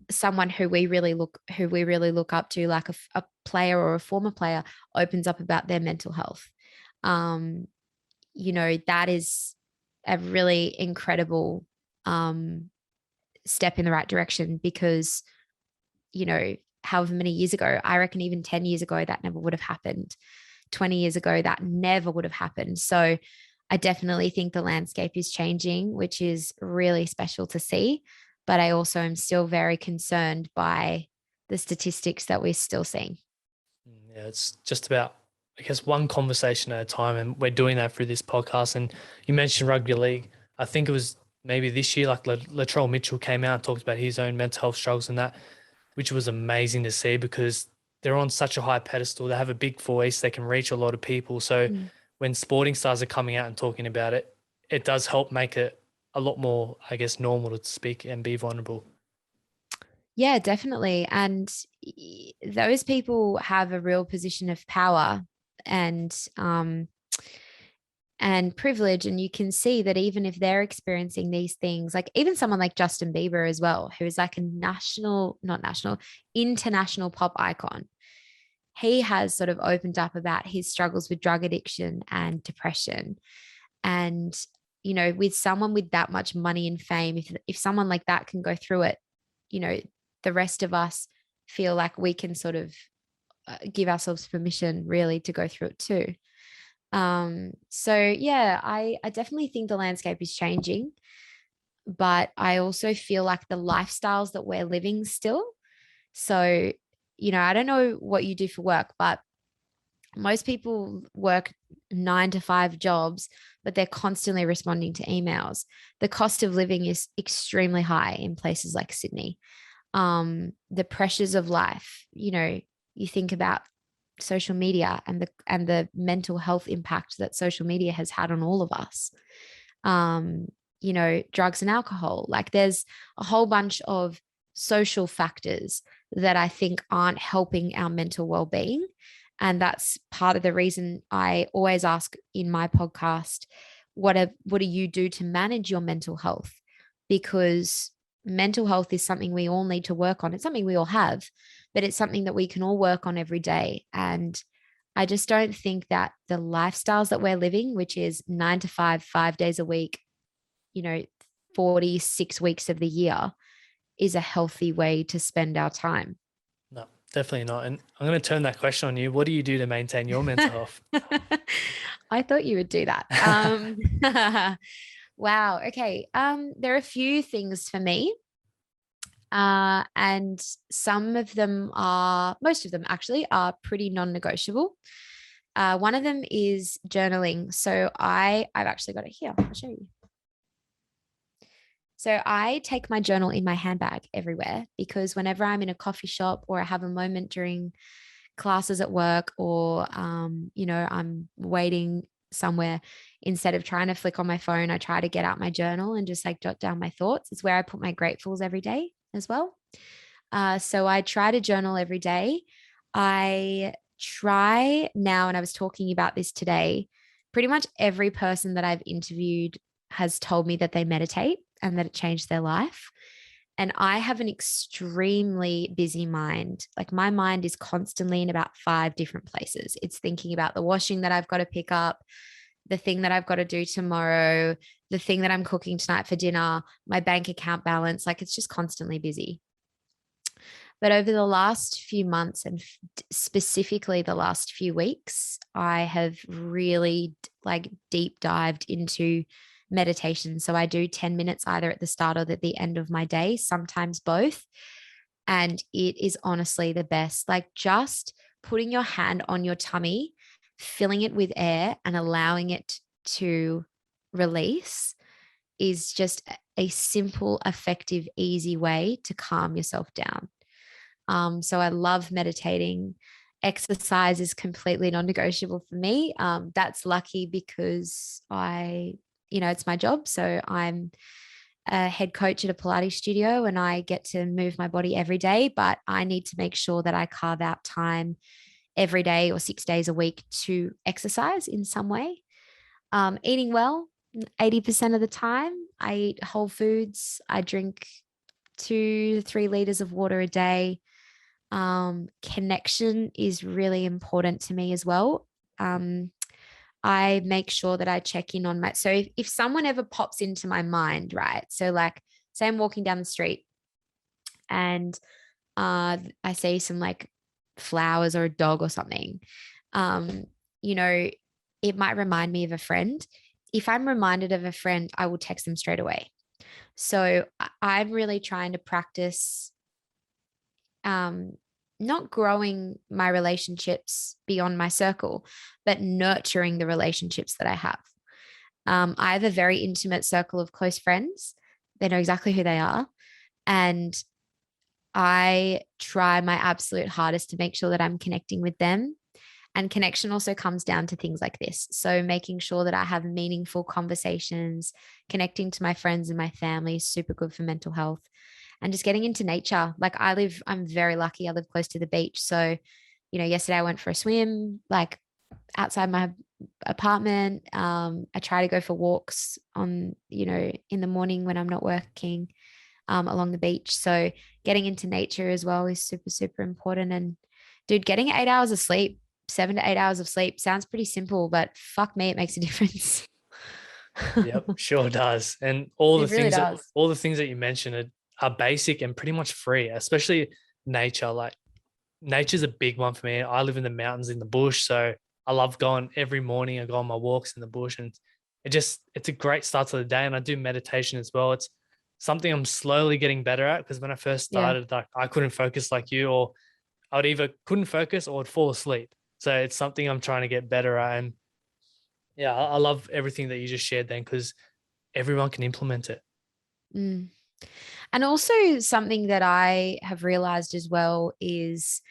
Speaker 2: someone who we really look up to, like a player or a former player, opens up about their mental health, that is a really incredible step in the right direction, because however many years ago, I reckon even 10 years ago, that never would have happened. 20 years ago, that never would have happened. So I definitely think the landscape is changing, which is really special to see. But I also am still very concerned by the statistics that we're still seeing.
Speaker 1: Yeah, it's just about, I guess, one conversation at a time, and we're doing that through this podcast. And you mentioned rugby league. I think it was maybe this year, like Latrell Mitchell came out and talked about his own mental health struggles and that, which was amazing to see, because they're on such a high pedestal. They have a big voice. They can reach a lot of people. So when sporting stars are coming out and talking about it, it does help make it a lot more, I guess, normal to speak and be vulnerable.
Speaker 2: Yeah, definitely. And those people have a real position of power and privilege. And you can see that even if they're experiencing these things, like even someone like Justin Bieber as well, who is like a international pop icon, he has sort of opened up about his struggles with drug addiction and depression. And, with someone with that much money and fame, if someone like that can go through it, the rest of us feel like we can sort of give ourselves permission really to go through it too. So yeah, I definitely think the landscape is changing, but I also feel like the lifestyles that we're living still. So, I don't know what you do for work, but most people work 9 to 5 jobs, but they're constantly responding to emails. The cost of living is extremely high in places like Sydney. The pressures of life, you think about social media and the mental health impact that social media has had on all of us. Drugs and alcohol, like there's a whole bunch of social factors that I think aren't helping our mental well-being. And that's part of the reason I always ask in my podcast, what do you do to manage your mental health? Because mental health is something we all need to work on. It's something we all have, but it's something that we can all work on every day. And I just don't think that the lifestyles that we're living, which is 9 to 5, 5 days a week, 46 weeks of the year, is a healthy way to spend our time.
Speaker 1: No, definitely not. And I'm going to turn that question on you. What do you do to maintain your mental health?
Speaker 2: I thought you would do that. Wow. Okay. There are a few things for me. And most of them actually are pretty non-negotiable. One of them is journaling. So I've actually got it here. I'll show you. So I take my journal in my handbag everywhere, because whenever I'm in a coffee shop or I have a moment during classes at work, or, I'm waiting somewhere, instead of trying to flick on my phone, I try to get out my journal and just like jot down my thoughts. It's where I put my gratefuls every day as well. So I try to journal every day. I try now, and I was talking about this today, pretty much every person that I've interviewed has told me that they meditate and that it changed their life. And I have an extremely busy mind. Like, my mind is constantly in about 5 different places. It's thinking about the washing that I've got to pick up, the thing that I've got to do tomorrow, the thing that I'm cooking tonight for dinner, my bank account balance. Like, it's just constantly busy. But over the last few months, and specifically the last few weeks, I have really like deep dived into meditation. So I do 10 minutes either at the start or at the end of my day, sometimes both. And it is honestly the best. Like, just putting your hand on your tummy, filling it with air and allowing it to release is just a simple, effective, easy way to calm yourself down. So I love meditating. Exercise is completely non-negotiable for me. That's lucky because it's my job. So I'm a head coach at a Pilates studio and I get to move my body every day, but I need to make sure that I carve out time every day or 6 days a week to exercise in some way. Eating well, 80% of the time. I eat whole foods. I drink 2 to 3 liters of water a day. Connection is really important to me as well. I make sure that I check in on so if someone ever pops into my mind, right? So like, say I'm walking down the street and I see some like flowers or a dog or something, it might remind me of a friend. If I'm reminded of a friend, I will text them straight away. So I'm really trying to practice not growing my relationships beyond my circle, but nurturing the relationships that I have. I have a very intimate circle of close friends. They know exactly who they are. And I try my absolute hardest to make sure that I'm connecting with them. And connection also comes down to things like this. So making sure that I have meaningful conversations, connecting to my friends and my family is super good for mental health. And just getting into nature. Like, I'm very lucky. I live close to the beach. So, yesterday I went for a swim, like outside my apartment. I try to go for walks in the morning when I'm not working, along the beach. So getting into nature as well is super, super important. And dude, getting 8 hours of sleep, 7 to 8 hours of sleep sounds pretty simple, but fuck me, it makes a difference.
Speaker 1: Yep, sure does. And all the
Speaker 2: really
Speaker 1: things
Speaker 2: does.
Speaker 1: that you mentioned are basic and pretty much free, especially nature. Like, nature's a big one for me. I live in the mountains in the bush, so I love going every morning. I go on my walks in the bush, and it's a great start to the day. And I do meditation as well. It's something I'm slowly getting better at, because when I first started, like, I couldn't focus like you, or I would either couldn't focus or would fall asleep. So it's something I'm trying to get better at. And yeah, I love everything that you just shared then, because everyone can implement it.
Speaker 2: Mm. And also something that I have realized as well is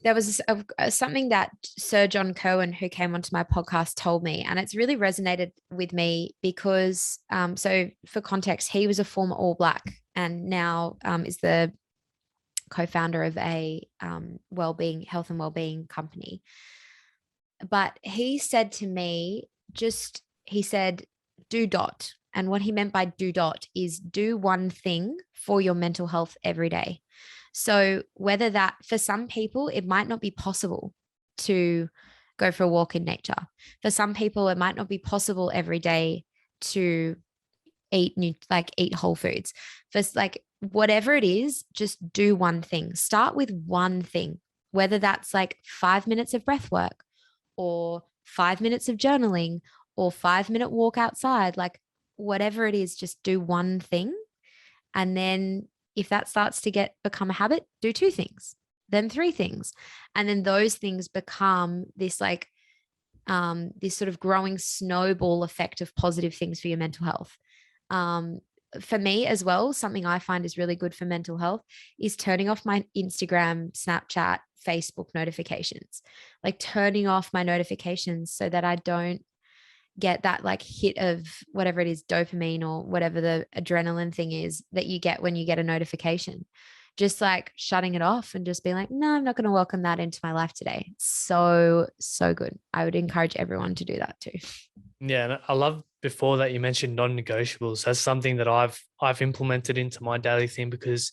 Speaker 2: there was something that Sir John Cohen, who came onto my podcast, told me, and it's really resonated with me because, so for context, he was a former All Black and now is the co-founder of a health and wellbeing company. But he said to me, he said, do dot. And what he meant by do dot is do one thing for your mental health every day. So whether that, for some people, it might not be possible to go for a walk in nature. For some people, it might not be possible every day to eat whole foods. For like whatever it is, just do one thing. Start with one thing, whether that's like 5 minutes of breath work or 5 minutes of journaling or 5-minute walk outside, like whatever it is, just do one thing. And then if that starts to become a habit, do 2 things, then 3 things. And then those things become this like this sort of growing snowball effect of positive things for your mental health. For me as well, something I find is really good for mental health is turning off my Instagram, Snapchat, Facebook notifications, like turning off my notifications so that I don't get that like hit of whatever it is, dopamine or whatever the adrenaline thing is that you get when you get a notification. Just like shutting it off and just being like, no, I'm not going to welcome that into my life today. So good. I would encourage everyone to do that too.
Speaker 1: Yeah, and I love before that you mentioned non-negotiables. That's something that I've implemented into my daily thing, because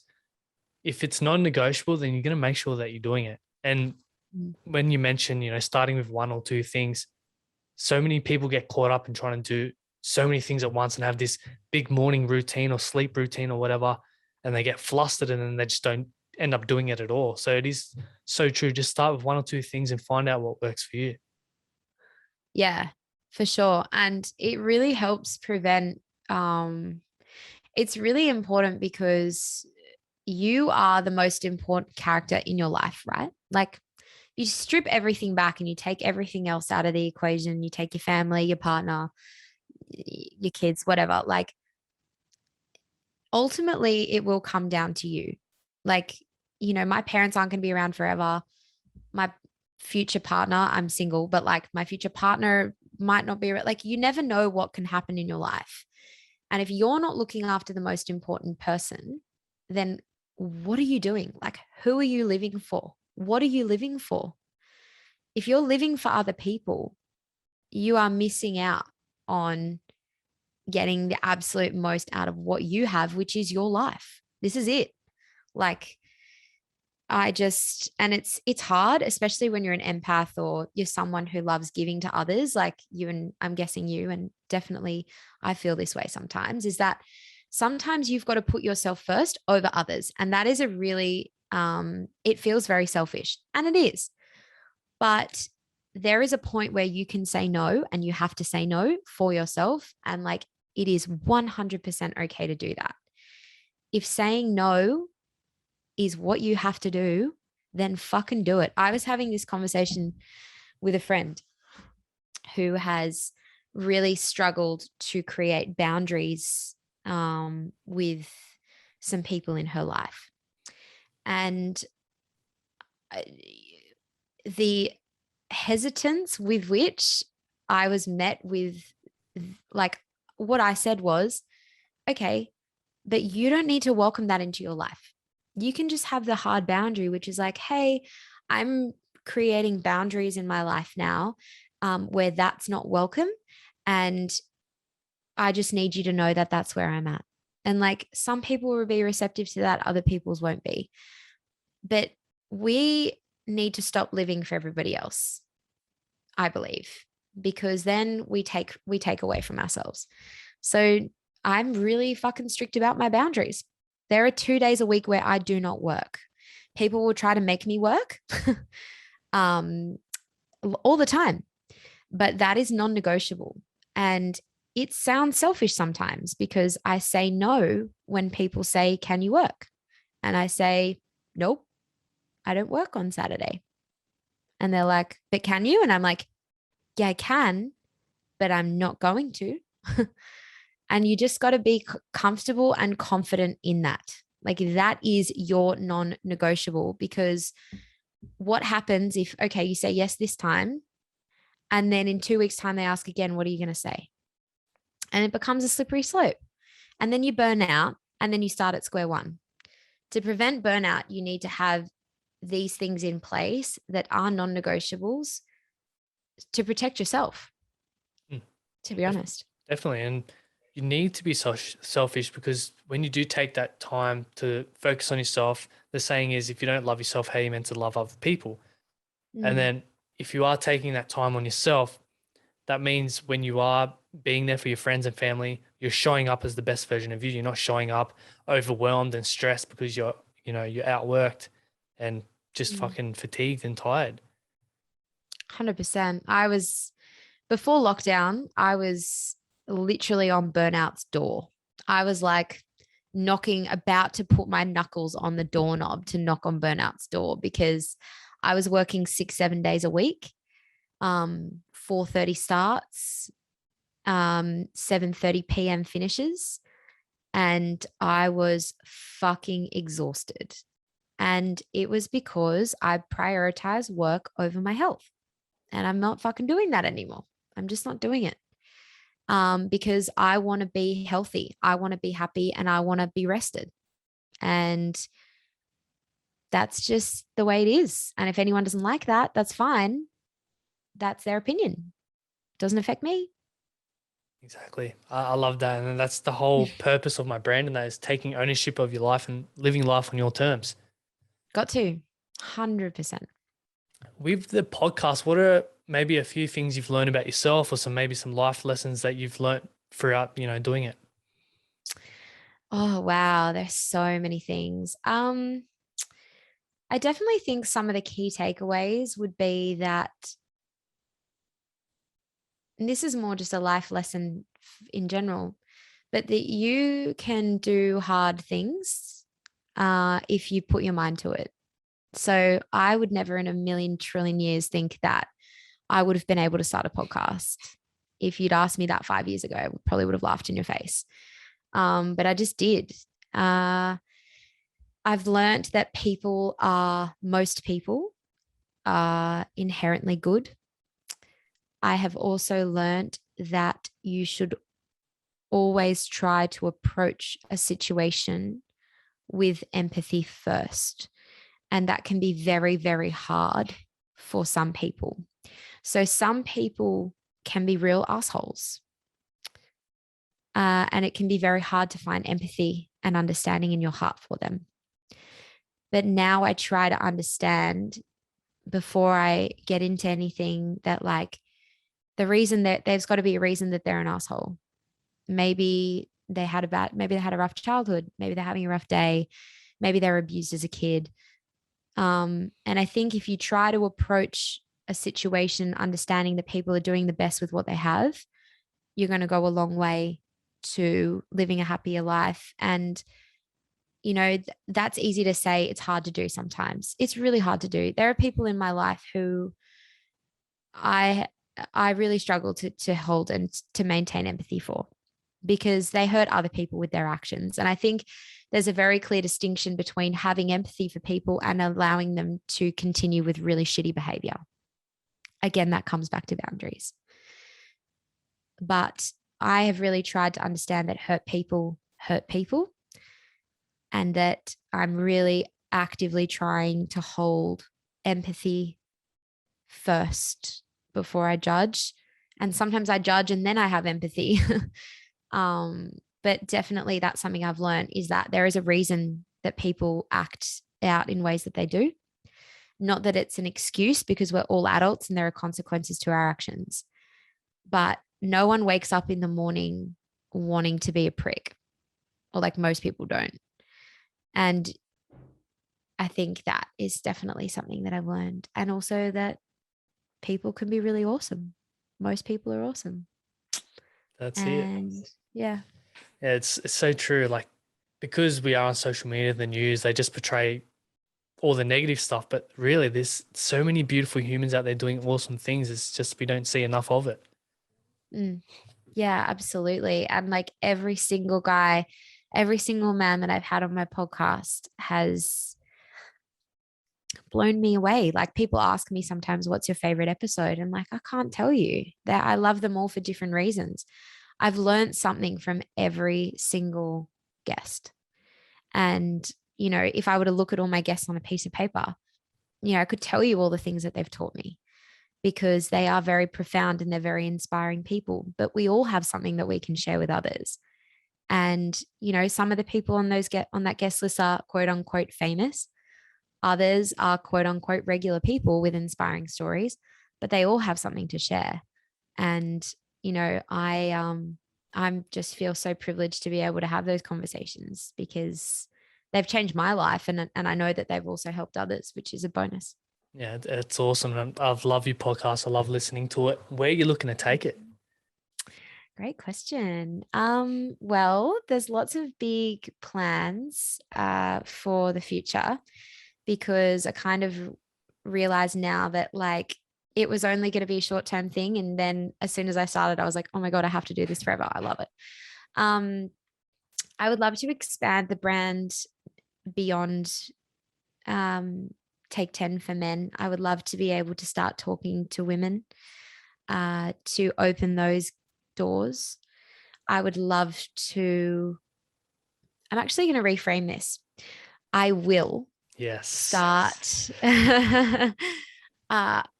Speaker 1: if it's non-negotiable, then you're going to make sure that you're doing it. And when you mention, starting with 1 or 2 things, so many people get caught up in trying to do so many things at once and have this big morning routine or sleep routine or whatever, and they get flustered and then they just don't end up doing it at all. So it is so true. Just start with 1 or 2 things and find out what works for you.
Speaker 2: Yeah, for sure. And it really helps prevent, it's really important because you are the most important character in your life, right? Like you strip everything back and you take everything else out of the equation. You take your family, your partner, your kids, whatever. Like ultimately it will come down to you. Like, my parents aren't going to be around forever. My future partner, I'm single, but like my future partner might not be, like, you never know what can happen in your life. And if you're not looking after the most important person, then what are you doing? Like, who are you living for? What are you living for? If you're living for other people, you are missing out on getting the absolute most out of what you have, which is your life. This is it. Like, and it's hard, especially when you're an empath or you're someone who loves giving to others, like you, and I'm guessing you, and definitely I feel this way sometimes, is that sometimes you've got to put yourself first over others. And that is a really, it feels very selfish, and it is. But there is a point where you can say no, and you have to say no for yourself. And like, it is 100% okay to do that. If saying no is what you have to do, then fucking do it. I was having this conversation with a friend who has really struggled to create boundaries with some people in her life. And the hesitance with which I was met with, like, what I said was, okay, but you don't need to welcome that into your life. You can just have the hard boundary, which is like, hey, I'm creating boundaries in my life now where that's not welcome. And I just need you to know that that's where I'm at. And like, some people will be receptive to that, other people's won't be. But we need to stop living for everybody else, I believe, because then we take away from ourselves. So I'm really fucking strict about my boundaries. There are 2 days a week where I do not work. People will try to make me work all the time, but that is non-negotiable. And it sounds selfish sometimes because I say no when people say, can you work? And I say, nope, I don't work on Saturday. And they're like, but can you? And I'm like, yeah, I can, but I'm not going to. And you just got to be comfortable and confident in that. Like, that is your non-negotiable, because what happens if, okay, you say yes this time, and then in 2 weeks' time, they ask again, what are you going to say? And it becomes a slippery slope. And then you burn out, and then you start at square one. To prevent burnout, you need to have these things in place that are non-negotiables to protect yourself, to be honest.
Speaker 1: Definitely. And you need to be selfish, because when you do take that time to focus on yourself, the saying is, if you don't love yourself, how are you meant to love other people? And
Speaker 2: Mm,
Speaker 1: then if you are taking that time on yourself, that means when you are being there for your friends and family, you're showing up as the best version of you. You're not showing up overwhelmed and stressed because you're outworked and just
Speaker 2: mm.
Speaker 1: fucking fatigued and tired.
Speaker 2: 100%. Before lockdown, I was literally on Burnout's door. I was like about to put my knuckles on the doorknob to knock on Burnout's door because I was working 6, 7 days a week, 4:30 starts, 7:30 p.m. finishes, and I was fucking exhausted. And it was because I prioritized work over my health. And I'm not fucking doing that anymore. I'm just not doing it. Because I want to be healthy. I want to be happy and I want to be rested. And that's just the way it is. And if anyone doesn't like that, that's fine. That's their opinion. Doesn't affect me.
Speaker 1: Exactly. I love that. And that's the whole purpose of my brand, and that is taking ownership of your life and living life on your terms.
Speaker 2: Got to 100%.
Speaker 1: With the podcast, what are maybe a few things you've learned about yourself, or maybe some life lessons that you've learned throughout, doing it?
Speaker 2: Oh, wow. There's so many things. I definitely think some of the key takeaways would be that, and this is more just a life lesson in general, but that you can do hard things if you put your mind to it. So I would never in a million trillion years think that I would have been able to start a podcast. If you'd asked me that 5 years ago, I probably would have laughed in your face. But I just did. I've learned that most people are inherently good. I have also learned that you should always try to approach a situation with empathy first. And that can be very, very hard for some people. So some people can be real assholes. And it can be very hard to find empathy and understanding in your heart for them. But now I try to understand before I get into anything that, like, the reason that there's got to be a reason that they're an asshole. Maybe they had a rough childhood. Maybe they're having a rough day. Maybe they were abused as a kid. And I think if you try to approach a situation understanding that people are doing the best with what they have, you're going to go a long way to living a happier life. And that's easy to say. It's hard to do sometimes. It's really hard to do. There are people in my life who I really struggle to hold and to maintain empathy for, because they hurt other people with their actions. And I think there's a very clear distinction between having empathy for people and allowing them to continue with really shitty behavior. Again, that comes back to boundaries. But I have really tried to understand that hurt people, and that I'm really actively trying to hold empathy first before I judge. And sometimes I judge and then I have empathy. But definitely that's something I've learned, is that there is a reason that people act out in ways that they do. Not that it's an excuse, because we're all adults and there are consequences to our actions. But no one wakes up in the morning wanting to be a prick, or like most people don't. And I think that is definitely something that I've learned. And also that people can be really awesome. Most people are awesome.
Speaker 1: That's it.
Speaker 2: And yeah.
Speaker 1: Yeah, it's so true. Like, because we are on social media, the news, they just portray all the negative stuff. But really, there's so many beautiful humans out there doing awesome things. It's just we don't see enough of it.
Speaker 2: Mm. Yeah, absolutely. And like every single guy, every single man that I've had on my podcast has blown me away. Like, people ask me sometimes, what's your favorite episode? And like, I can't tell you. That I love them all for different reasons. I've learned something from every single guest. And, if I were to look at all my guests on a piece of paper, I could tell you all the things that they've taught me. because they are very profound and they're very inspiring people. But we all have something that we can share with others. And, you know, some of the people on that guest list are quote unquote famous. Others are quote unquote regular people with inspiring stories, but they all have something to share. And, you know, I'm just feel so privileged to be able to have those conversations because they've changed my life, and I know that they've also helped others, which is a bonus.
Speaker 1: Yeah, it's awesome. And I've loved your podcast. I love listening to it. Where are you looking to take it?
Speaker 2: Great question. Well, there's lots of big plans for the future, because I kind of realize now that like it was only going to be a short-term thing. And then as soon as I started, I was like, oh my God, I have to do this forever. I love it. I would love to expand the brand beyond Take 10 for men. I would love to be able to start talking to women to open those doors. I would love to, I'm actually going to reframe this. I will start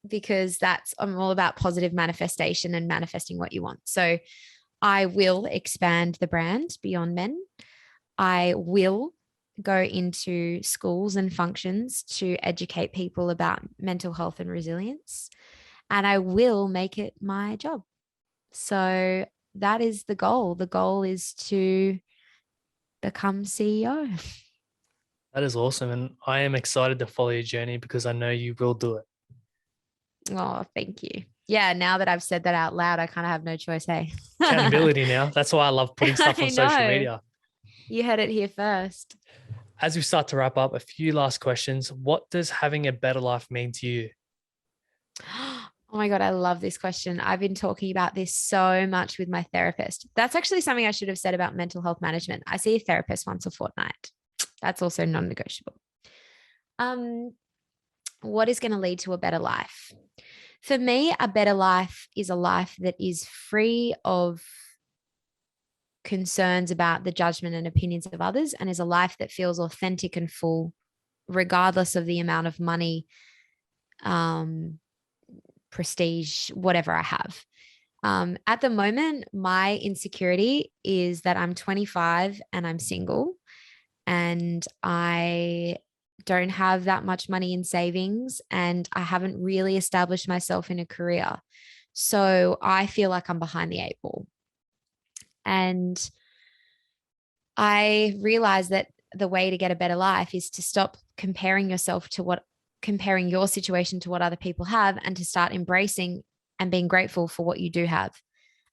Speaker 2: because I'm all about positive manifestation and manifesting what you want. So I will expand the brand beyond men. I will go into schools and functions to educate people about mental health and resilience. And I will make it my job. So that is the goal. The goal is to become CEO.
Speaker 1: That is awesome. And I am excited to follow your journey because I know you will do it.
Speaker 2: Oh, thank you. Yeah, now that I've said that out loud, I kind of have no choice, hey?
Speaker 1: Accountability now. That's why I love putting stuff on social media.
Speaker 2: You heard it here first.
Speaker 1: As we start to wrap up, a few last questions. What does having a better life mean to you?
Speaker 2: Oh my God, I love this question. I've been talking about this so much with my therapist. That's actually something I should have said about mental health management. I see a therapist once a fortnight. That's also non-negotiable. What is going to lead to a better life? For me, a better life is a life that is free of concerns about the judgment and opinions of others, and is a life that feels authentic and full, regardless of the amount of money, prestige, whatever I have. At the moment, my insecurity is that I'm 25 and I'm single, and I don't have that much money in savings, and I haven't really established myself in a career. So I feel like I'm behind the eight ball. And I realized that the way to get a better life is to stop comparing your situation to what other people have, and to start embracing and being grateful for what you do have.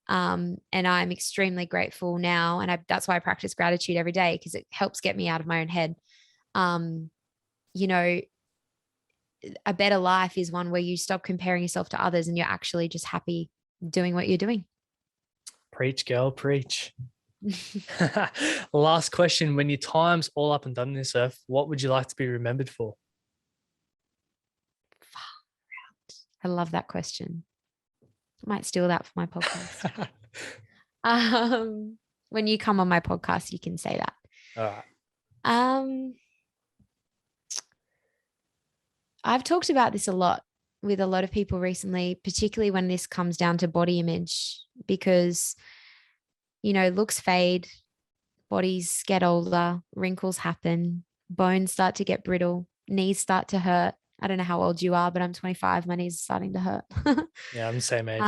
Speaker 2: And I'm extremely grateful now. And that's why I practice gratitude every day, because it helps get me out of my own head. You know, a better life is one where you stop comparing yourself to others and you're actually just happy doing what you're doing.
Speaker 1: Preach, girl, preach. Last question. When your time's all up and done in this earth, what would you like to be remembered for?
Speaker 2: I love that question. I might steal that for my podcast. When you come on my podcast, you can say that.
Speaker 1: All right.
Speaker 2: I've talked about this a lot with a lot of people recently, particularly when this comes down to body image, because, you know, looks fade, bodies get older, wrinkles happen, bones start to get brittle, knees start to hurt. I don't know how old you are, but I'm 25. My knees are starting to hurt.
Speaker 1: Yeah, I'm the same age.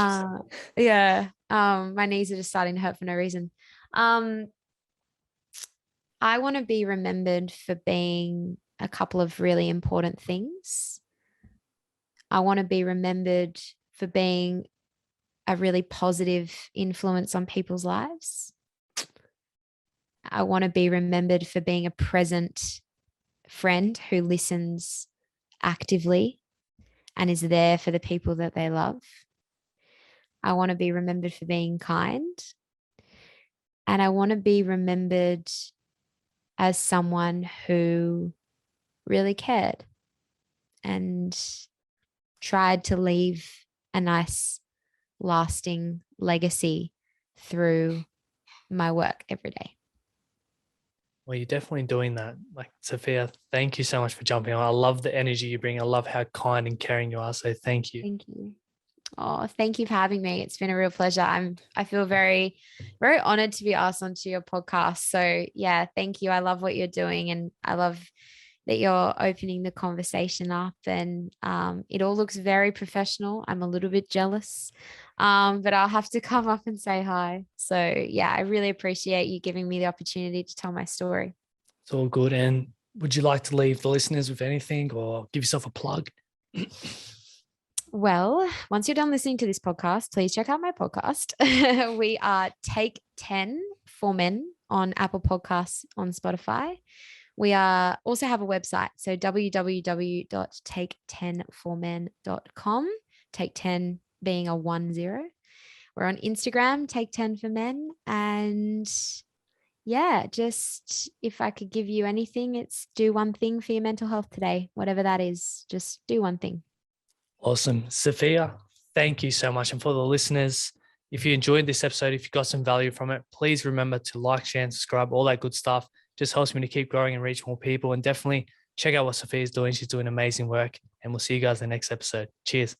Speaker 2: Yeah. My knees are just starting to hurt for no reason. I want to be remembered for being a couple of really important things. I want to be remembered for being a really positive influence on people's lives. I want to be remembered for being a present friend who listens actively and is there for the people that they love. I want to be remembered for being kind. And I want to be remembered as someone who really cared and tried to leave a nice, lasting legacy through my work every day.
Speaker 1: Well, you're definitely doing that. Like, Sophia, thank you so much for jumping on. I love the energy you bring. I love how kind and caring you are. So thank you.
Speaker 2: Thank you. Oh, thank you for having me. It's been a real pleasure. I feel very, very honored to be asked onto your podcast. So yeah, thank you. I love what you're doing, and I love that you're opening the conversation up, and it all looks very professional. I'm a little bit jealous, but I'll have to come up and say hi. So yeah, I really appreciate you giving me the opportunity to tell my story.
Speaker 1: It's all good. And would you like to leave the listeners with anything or give yourself a plug?
Speaker 2: Well, once you're done listening to this podcast, please check out my podcast. We are Take 10 for Men on Apple Podcasts, on Spotify. We are also have a website, so www.take10formen.com, take 10 being a 10. We're on Instagram, take 10 for men. And yeah, just if I could give you anything, it's do one thing for your mental health today, whatever that is, just do one thing.
Speaker 1: Awesome. Sophia, thank you so much. And for the listeners, if you enjoyed this episode, if you got some value from it, please remember to like, share, and subscribe, all that good stuff. Just helps me to keep growing and reach more people. And definitely check out what Sophia's doing. She's doing amazing work. And we'll see you guys in the next episode. Cheers.